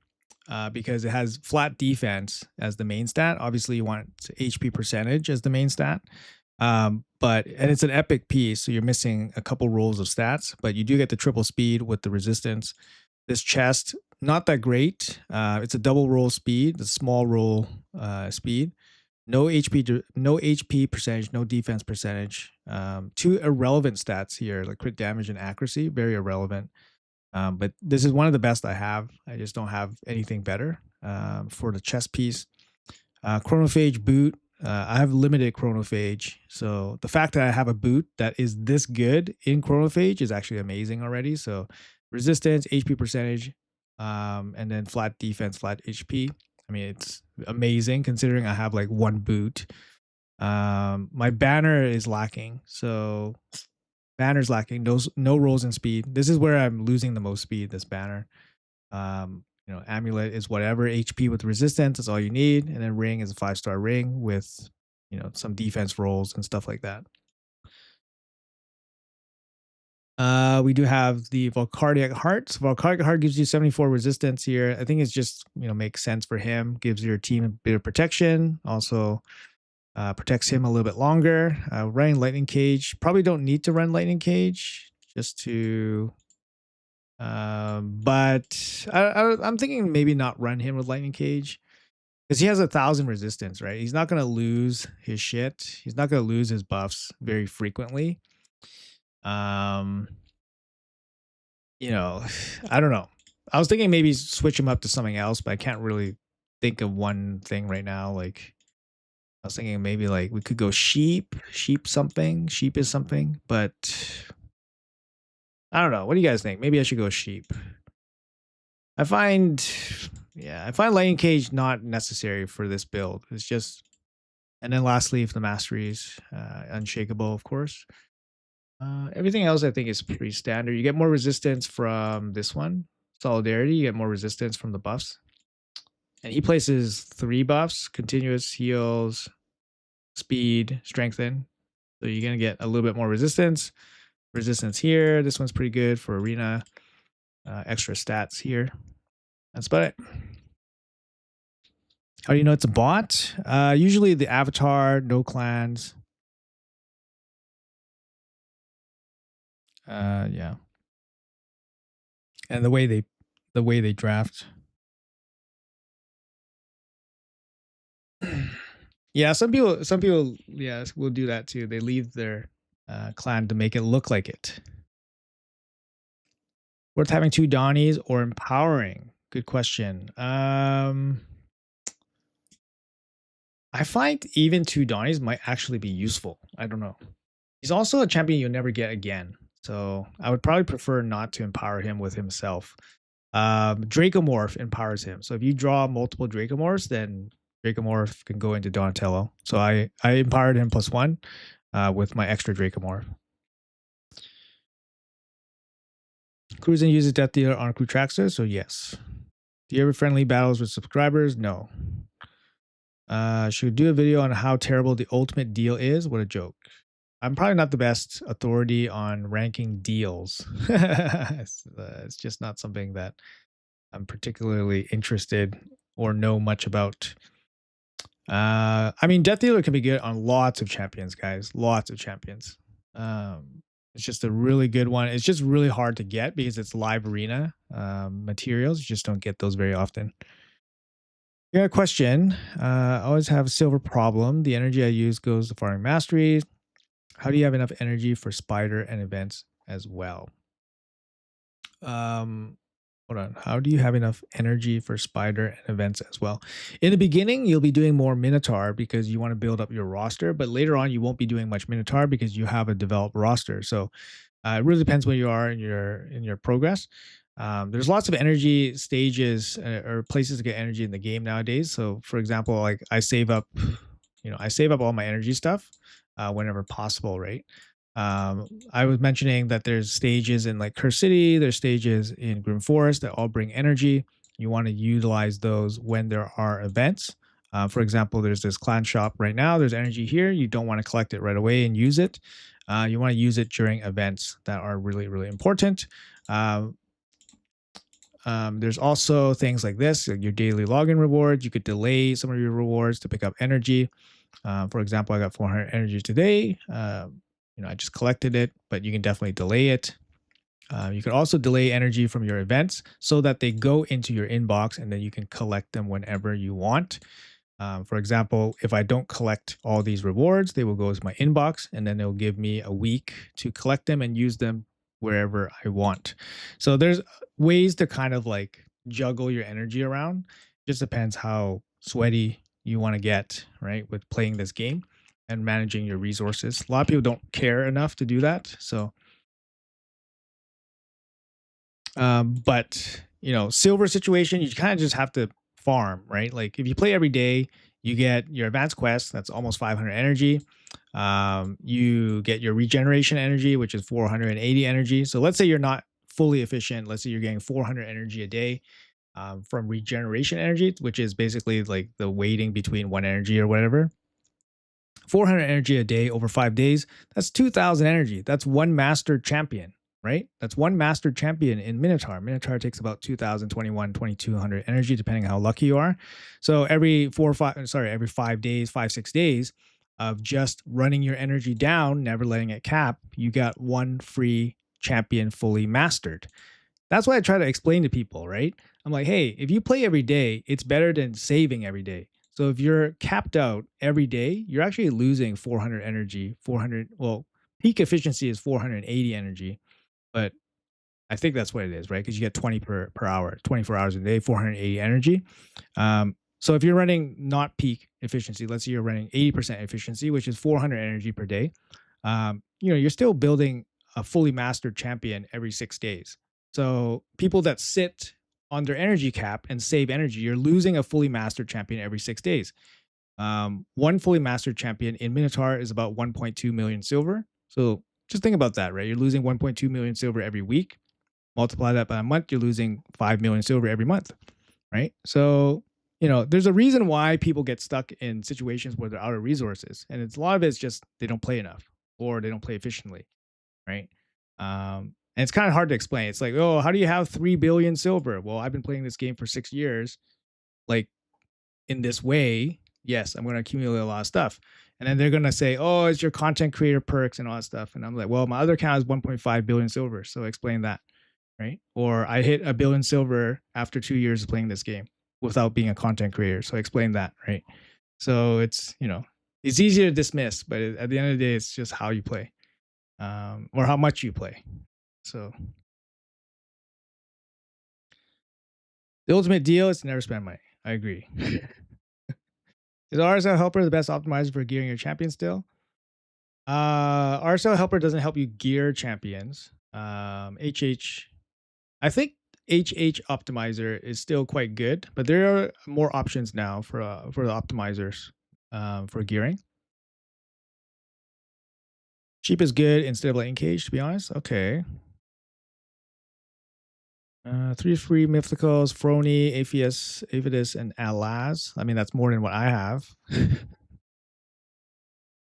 because it has flat defense as the main stat. Obviously, you want HP percentage as the main stat. And it's an epic piece, so you're missing a couple rolls of stats, but you do get the triple speed with the resistance. This chest, not that great. It's a double roll speed, the small roll speed. No HP percentage, no defense percentage. Two irrelevant stats here, like crit damage and accuracy, very irrelevant. But this is one of the best I have. I just don't have anything better for the chest piece. Chronophage boot. I have limited chronophage, so the fact that I have a boot that is this good in chronophage is actually amazing already. So resistance, HP percentage, and then flat defense, flat HP. I mean, it's amazing considering I have like one boot. My banner is lacking, so banner's lacking. No rolls in speed. This is where I'm losing the most speed. This banner. Amulet is whatever HP with resistance. That's all you need, and then ring is a 5-star ring with some defense rolls and stuff like that. We do have the Volcardiac Heart. So Volcardiac Heart gives you 74 resistance here. I think it's just makes sense for him. Gives your team a bit of protection. Also protects him a little bit longer. Running Lightning Cage. Probably don't need to run Lightning Cage just to. But I'm thinking maybe not run him with Lightning Cage because he has 1,000 resistance, right? He's not going to lose his shit. He's not going to lose his buffs very frequently. I don't know. I was thinking maybe switch him up to something else, but I can't really think of one thing right now. Like I was thinking maybe like we could go sheep something. Sheep is something, but I don't know. What do you guys think? Maybe I should go sheep. I find Lightning Cage not necessary for this build. It's just, and then lastly, if the masteries, unshakable, of course. Everything else I think is pretty standard. You get more resistance from this one, Solidarity. You get more resistance from the buffs, and he places 3 buffs: continuous heals, speed, strengthen. So you're gonna get a little bit more resistance. Resistance here. This one's pretty good for arena. Extra stats here. That's about it. How do you know it's a bot? Usually the avatar, no clans. Yeah. And the way they draft. Yeah, some people will do that too. They leave their clan to make it look like it. Worth having 2 Donnies or empowering? Good question. I find even 2 Donnies might actually be useful. I don't know. He's also a champion you'll never get again. So I would probably prefer not to empower him with himself. Dracomorph empowers him. So if you draw multiple Dracomorphs, then Dracomorph can go into Donatello. So I empowered him +1 with my extra Dracomorph. Cruisin uses Death Dealer on Crew Trackster, so yes. Do you ever friendly battles with subscribers? No. Should we do a video on how terrible the ultimate deal is? What a joke. I'm probably not the best authority on ranking deals. It's just not something that I'm particularly interested or know much about. I mean, Death Dealer can be good on lots of champions, guys. Lots of champions. It's just a really good one. It's just really hard to get because it's live arena materials. You just don't get those very often. Yeah, question. I always have a silver problem. The energy I use goes to farming masteries. How do you have enough energy for spider and events as well? hold on. How do you have enough energy for spider and events as well? In the beginning, you'll be doing more Minotaur because you want to build up your roster, but later on, you won't be doing much Minotaur because you have a developed roster. So it really depends where you are in your progress. There's lots of energy stages or places to get energy in the game nowadays. So, for example, like I save up all my energy stuff whenever possible, right? I was mentioning that there's stages in like Curse City, there's stages in Grim Forest that all bring energy. You want to utilize those when there are events. For example, there's this clan shop right now. There's energy here. You don't want to collect it right away and use it. You want to use it during events that are really, really important. Uh, there's also things like this, like your daily login rewards. You could delay some of your rewards to pick up energy. For example, I got 400 energy today. I just collected it, but you can definitely delay it. You can also delay energy from your events so that they go into your inbox and then you can collect them whenever you want. For example, if I don't collect all these rewards, they will go to my inbox and then they'll give me a week to collect them and use them wherever I want. So there's ways to kind of like juggle your energy around. Just depends how sweaty you want to get, right, with playing this game and managing your resources. A lot of people don't care enough to do that. So but silver situation, you kind of just have to farm, right? Like if you play every day, you get your advanced quest, that's almost 500 energy. You get your regeneration energy, which is 480 energy. So let's say you're not fully efficient. Let's say you're getting 400 energy a day from regeneration energy, which is basically like the waiting between one energy or whatever. 400 energy a day over 5 days. That's 2,000 energy. That's one master champion, right? That's one master champion in Minotaur. Minotaur takes about 2,000, 2,200 energy, depending how lucky you are. So every 5 days, 6 days of just running your energy down, never letting it cap, you got one free champion fully mastered. That's why I try to explain to people, right? I'm like, hey, if you play every day, it's better than saving every day. So if you're capped out every day, you're actually losing 400 energy. 400, well, peak efficiency is 480 energy, but I think that's what it is, right? Because you get 20 per hour, 24 hours a day, 480 energy. So if you're running not peak efficiency, let's say you're running 80% efficiency, which is 400 energy per day, you're still building a fully mastered champion every 6 days. So people that sit on their energy cap and save energy, you're losing a fully mastered champion every 6 days. One fully mastered champion in Minotaur is about 1.2 million silver. So just think about that, right? You're losing 1.2 million silver every week. Multiply that by a month, you're losing 5 million silver every month, right? So, there's a reason why people get stuck in situations where they're out of resources. And a lot of it's just they don't play enough or they don't play efficiently, right? And it's kind of hard to explain. It's like, oh, how do you have 3 billion silver? Well, I've been playing this game for 6 years. Like, in this way, yes, I'm going to accumulate a lot of stuff. And then they're going to say, oh, it's your content creator perks and all that stuff. And I'm like, well, my other account is 1.5 billion silver. So explain that, right? Or I hit a billion silver after 2 years of playing this game without being a content creator. So explain that, right? So it's easy to dismiss, but at the end of the day, it's just how you play or how much you play. So the ultimate deal is to never spend money. I agree. Is RSL Helper the best optimizer for gearing your champion still? RSL Helper doesn't help you gear champions. HH, I think HH Optimizer is still quite good, but there are more options now for the optimizers for gearing. Cheap is good instead of lightning cage, to be honest. Okay. 3 free mythicals, Frony, Aphius, Avidus, and Alaz. I mean, that's more than what I have.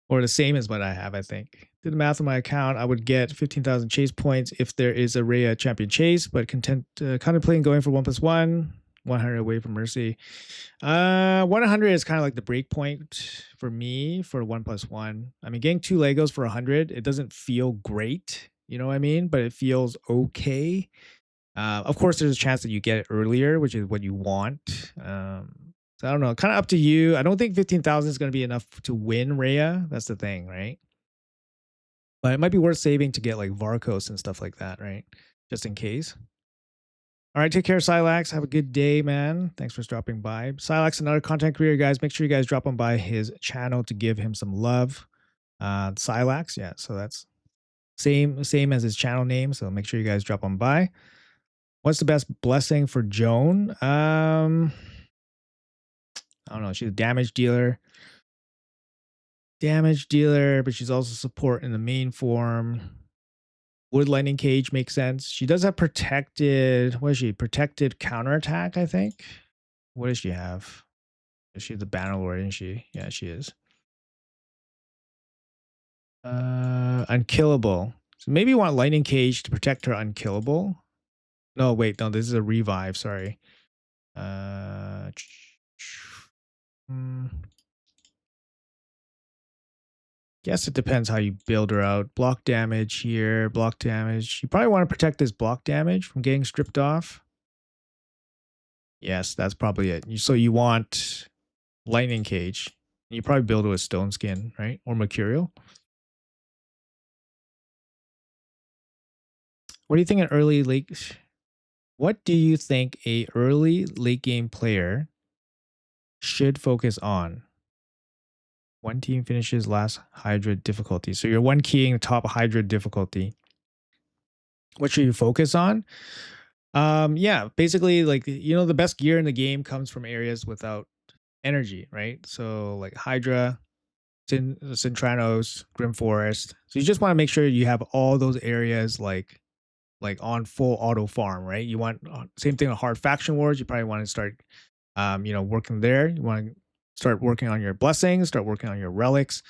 Or the same as what I have, I think. Did the math on my account, I would get 15,000 chase points if there is a Rhea champion chase, but contemplating going for 1+1, 100 away from Mercy. 100 is kind of like the break point for me for 1+1. I mean, getting 2 Legos for 100, it doesn't feel great, you know what I mean? But it feels okay. Of course, there's a chance that you get it earlier, which is what you want. So I don't know, kind of up to you. I don't think 15,000 is going to be enough to win Rhea. That's the thing, right? But it might be worth saving to get like Varkos and stuff like that, right? Just in case. All right, take care, Silax. Have a good day, man. Thanks for dropping by. Silax, another content creator, guys. Make sure you guys drop on by his channel to give him some love. Silax, yeah. So that's same as his channel name. So make sure you guys drop on by. What's the best blessing for Joan? I don't know. She's a damage dealer. But she's also support in the main form. Wood Lightning Cage makes sense. She does have protected. What is she? Protected counterattack, I think. What does she have? Is she the Bannerlord, isn't she? Yeah, she is. Unkillable. So maybe you want Lightning Cage to protect her unkillable. No, wait, no, this is a revive. Sorry. Guess it depends how you build her out. Block damage here, block damage. You probably want to protect this block damage from getting stripped off. Yes, that's probably it. So you want Lightning Cage. You probably build it with Stone Skin, right? Or Mercurial. What do you think an early late? What do you think a early late game player should focus on? One team finishes last Hydra difficulty. So you're one keying the top Hydra difficulty. What should you focus on? Yeah, basically, like, the best gear in the game comes from areas without energy, right? So like Hydra, Cintranos, Grim Forest. So you just want to make sure you have all those areas like on full auto farm, right? You want same thing with hard faction wars. You probably want to start, working there. You want to start working on your blessings, start working on your relics,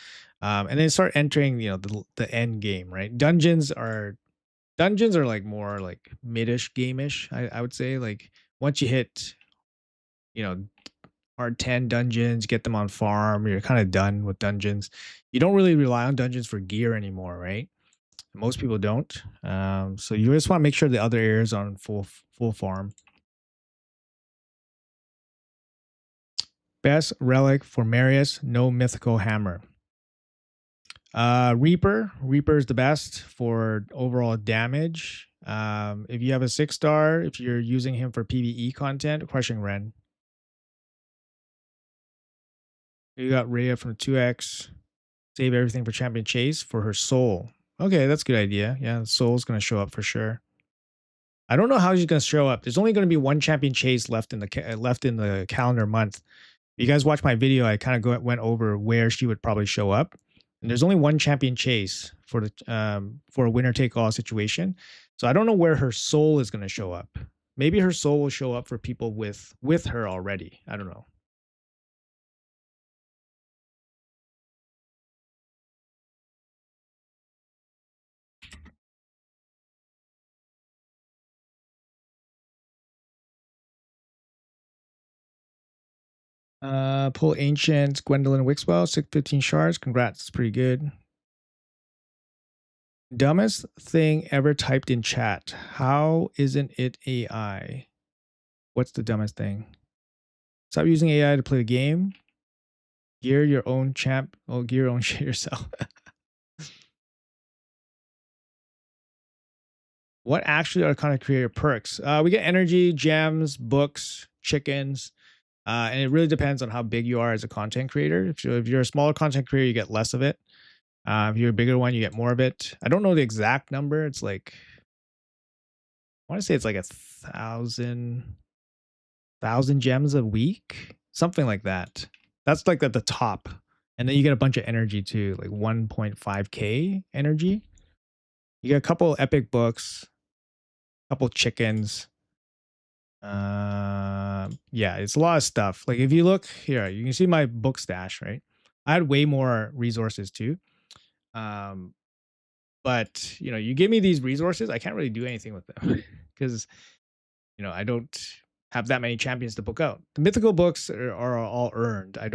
and then start entering, the end game, right? Dungeons are like more like midish game-ish. I would say, like, once you hit, hard 10 dungeons, get them on farm, you're kind of done with dungeons. You don't really rely on dungeons for gear anymore, right? Most people don't. So you just want to make sure the other areas are on full farm. Best relic for Marius, no mythical hammer. Reaper is the best for overall damage. If you have a 6-star, if you're using him for PvE content, Crushing Ren. You got Rhea from 2x. Save everything for Champion Chase for her soul. Okay, that's a good idea. Yeah, soul's gonna show up for sure. I don't know how she's gonna show up. There's only gonna be one Champion Chase left in the calendar month. If you guys watch my video, I kind of went over where she would probably show up. And there's only one Champion Chase for a winner take all situation. So I don't know where her soul is gonna show up. Maybe her soul will show up for people with her already. I don't know. Pull Ancient, Gwendolyn Wixwell, 615 shards. Congrats, it's pretty good. Dumbest thing ever typed in chat. How isn't it AI? What's the dumbest thing? Stop using AI to play the game. Gear your own champ. Oh, gear your own shit yourself. What actually are content creator perks? We get energy, gems, books, chickens. And it really depends on how big you are as a content creator. If you're a smaller content creator, you get less of it. If you're a bigger one, you get more of it. I don't know the exact number. It's like, I want to say it's like 1,000 gems a week, something like that. That's like at the top. And then you get a bunch of energy too, like 1.5k energy. You get a couple epic books, a couple chickens. Yeah, it's a lot of stuff. Like if you look here, you can see my book stash, right? I had way more resources too. But you give me these resources, I can't really do anything with them because I don't have that many champions to book out. The mythical books are all earned. They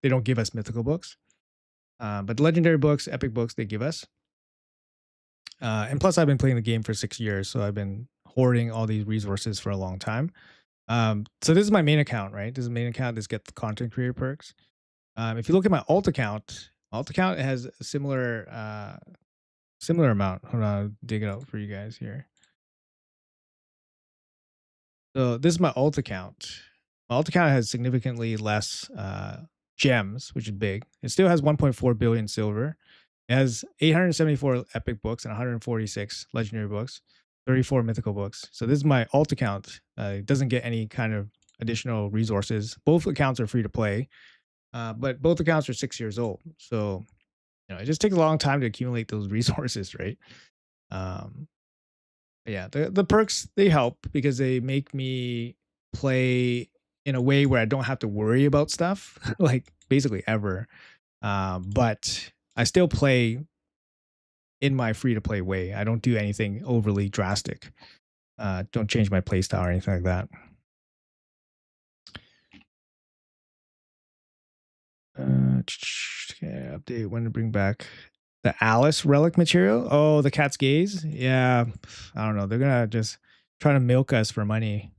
don't give us mythical books. But the legendary books, epic books, they give us. And plus I've been playing the game for 6 years, so I've been hoarding all these resources for a long time. So this is my main account, right? This is the main account. This gets the content creator perks. If you look at my alt account it has a similar amount. Hold on, I'll dig it out for you guys here. So this is my alt account. My alt account has significantly less gems, which is big. It still has 1.4 billion silver. It has 874 epic books and 146 legendary books, 34 mythical books. So this is my alt account. It doesn't get any kind of additional resources. Both accounts are free to play, but both accounts are 6 years old. So it just takes a long time to accumulate those resources, right? Um, yeah, the perks, they help because they make me play in a way where I don't have to worry about stuff like basically ever. But I still play in my free to play way. I don't do anything overly drastic. Don't change my play style or anything like that. Okay, update when to bring back the Alice relic material. Oh, the cat's gaze. Yeah, I don't know. They're gonna just try to milk us for money.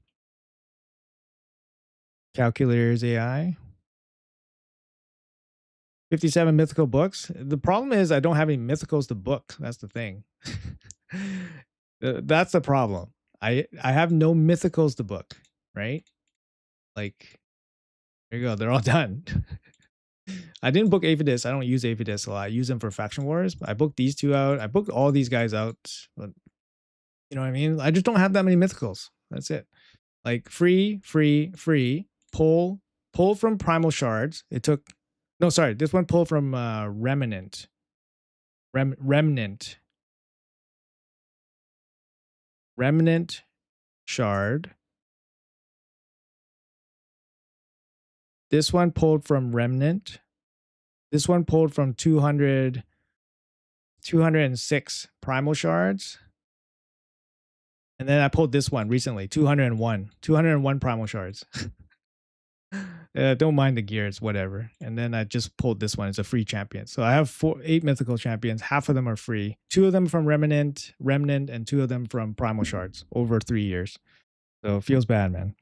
Calculators AI. 57 mythical books. The problem is I don't have any mythicals to book. That's the thing. That's the problem. I have no mythicals to book, right? Like, there you go. They're all done. I didn't book Aphidus. I don't use Aphidus a lot. I use them for faction wars. I booked these two out. I booked all these guys out. But you know what I mean? I just don't have that many mythicals. That's it. Like free. Pull from primal shards. It took no, sorry. This one pulled from remnant. Remnant shard. This one pulled from remnant. This one pulled from 206 primal shards. And then I pulled this one recently, 201 primal shards. Don't mind the gear, it's whatever. And then I just pulled this one. It's a free champion. So I have 8 mythical champions. Half of them are free. 2 of them from remnant, and 2 of them from primal shards over 3 years. So it feels bad, man.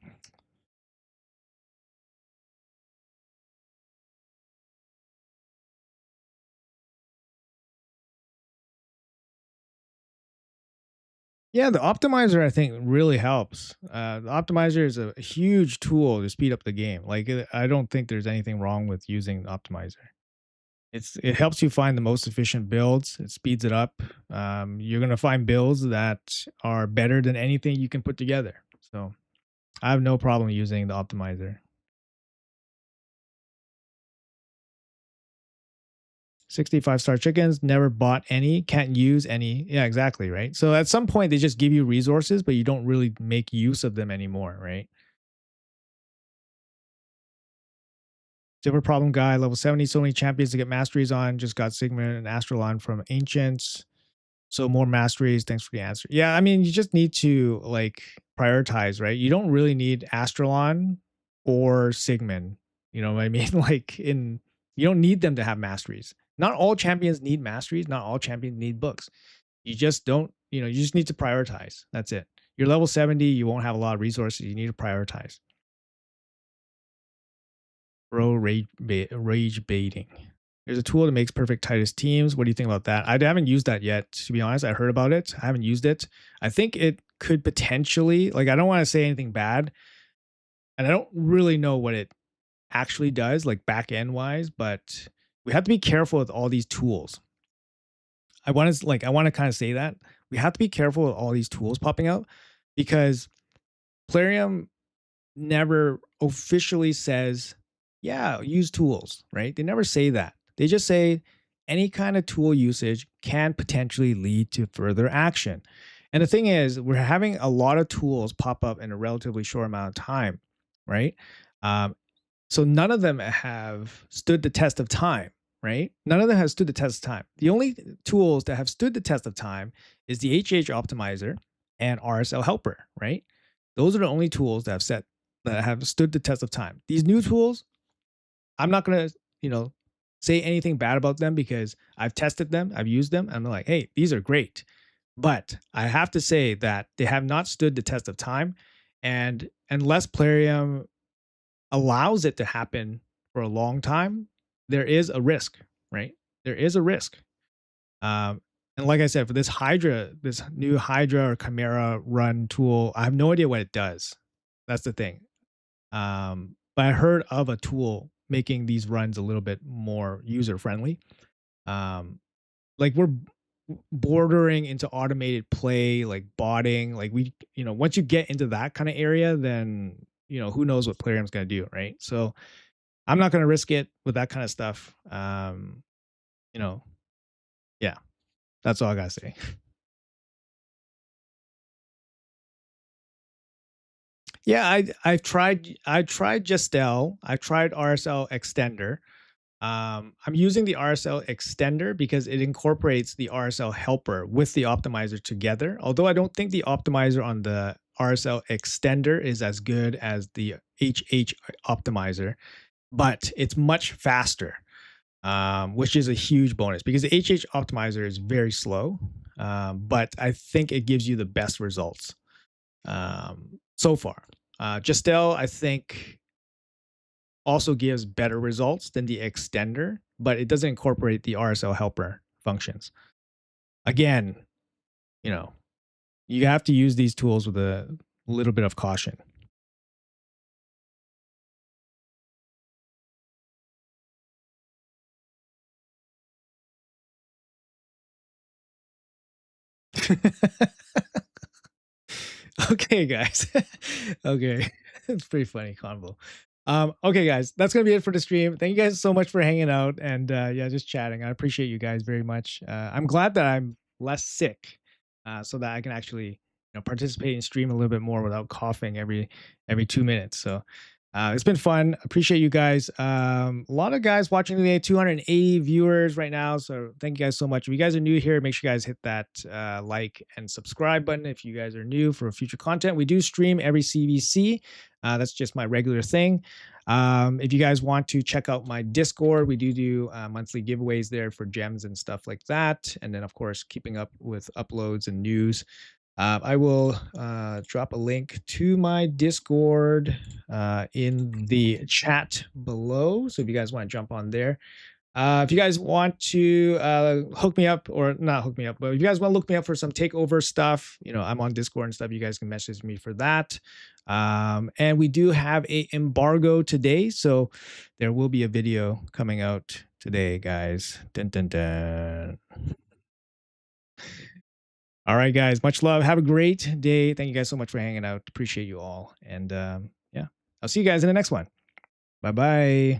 Yeah, the optimizer I think really helps. The optimizer is a huge tool to speed up the game. Like I don't think there's anything wrong with using the optimizer. It helps you find the most efficient builds. It speeds it up. You're gonna find builds that are better than anything you can put together. So I have no problem using the optimizer. 65-star chickens, never bought any, can't use any. Yeah, exactly, right? So at some point they just give you resources, but you don't really make use of them anymore, right? Silver problem guy, level 70, so many champions to get masteries on. Just got Sigmund and Astralon from Ancients. So more masteries. Thanks for the answer. Yeah, I mean, you just need to like prioritize, right? You don't really need Astralon or Sigmund. You know what I mean? You don't need them to have masteries. Not all champions need masteries. Not all champions need books. You just don't, you just need to prioritize. That's it. You're level 70, you won't have a lot of resources. You need to prioritize. Bro, rage baiting. There's a tool that makes perfect Titus teams. What do you think about that? I haven't used that yet, to be honest. I heard about it. I haven't used it. I think it could potentially, like, I don't want to say anything bad, and I don't really know what it actually does, like back end wise, but we have to be careful with all these tools. I want to kind of say that we have to be careful with all these tools popping out because Plarium never officially says, yeah, use tools, right? They never say that. They just say any kind of tool usage can potentially lead to further action. And the thing is, we're having a lot of tools pop up in a relatively short amount of time, right? So none of them have stood the test of time, right? None of them have stood the test of time. The only tools that have stood the test of time is the HH optimizer and RSL helper, right? Those are the only tools that have stood the test of time. These new tools, I'm not gonna, say anything bad about them because I've tested them, I've used them. I'm like, hey, these are great. But I have to say that they have not stood the test of time. And unless Plarium allows it to happen for a long time, there is a risk, right? There is a risk. And like I said, for this new Hydra or Chimera run tool, I have no idea what it does. That's the thing. But I heard of a tool making these runs a little bit more user friendly. Um, like we're bordering into automated play, like botting. Like once you get into that kind of area, then who knows what Plarium's gonna do, right? So I'm not gonna risk it with that kind of stuff. You know, yeah, that's all I gotta say. Yeah, I tried Gestel, I tried RSL Extender. I'm using the RSL extender because it incorporates the RSL helper with the optimizer together. Although I don't think the optimizer on the RSL extender is as good as the HH optimizer, but it's much faster, which is a huge bonus because the HH optimizer is very slow, but I think it gives you the best results so far. Gestel, I think, also gives better results than the extender, but it doesn't incorporate the RSL helper functions. Again, you know, you have to use these tools with a little bit of caution. Okay, guys. Okay. It's pretty funny convo. Okay, guys, that's gonna be it for the stream. Thank you guys so much for hanging out and yeah, just chatting. I appreciate you guys very much. I'm glad that I'm less sick, so that I can actually participate and stream a little bit more without coughing every 2 minutes. So it's been fun. Appreciate you guys. A lot of guys watching today, 280 viewers right now. So thank you guys so much. If you guys are new here, make sure you guys hit that like and subscribe button if you guys are new for future content. We do stream every CVC. That's just my regular thing. If you guys want to check out my Discord, we do monthly giveaways there for gems and stuff like that. And then, of course, keeping up with uploads and news. I will drop a link to my Discord in the chat below. So if you guys want to jump on there, if you guys want to hook me up, or not hook me up, but if you guys want to look me up for some takeover stuff, I'm on Discord and stuff. You guys can message me for that. And we do have a embargo today, so there will be a video coming out today, guys. Dun, dun, dun. All right, guys. Much love. Have a great day. Thank you guys so much for hanging out. Appreciate you all. And yeah, I'll see you guys in the next one. Bye bye.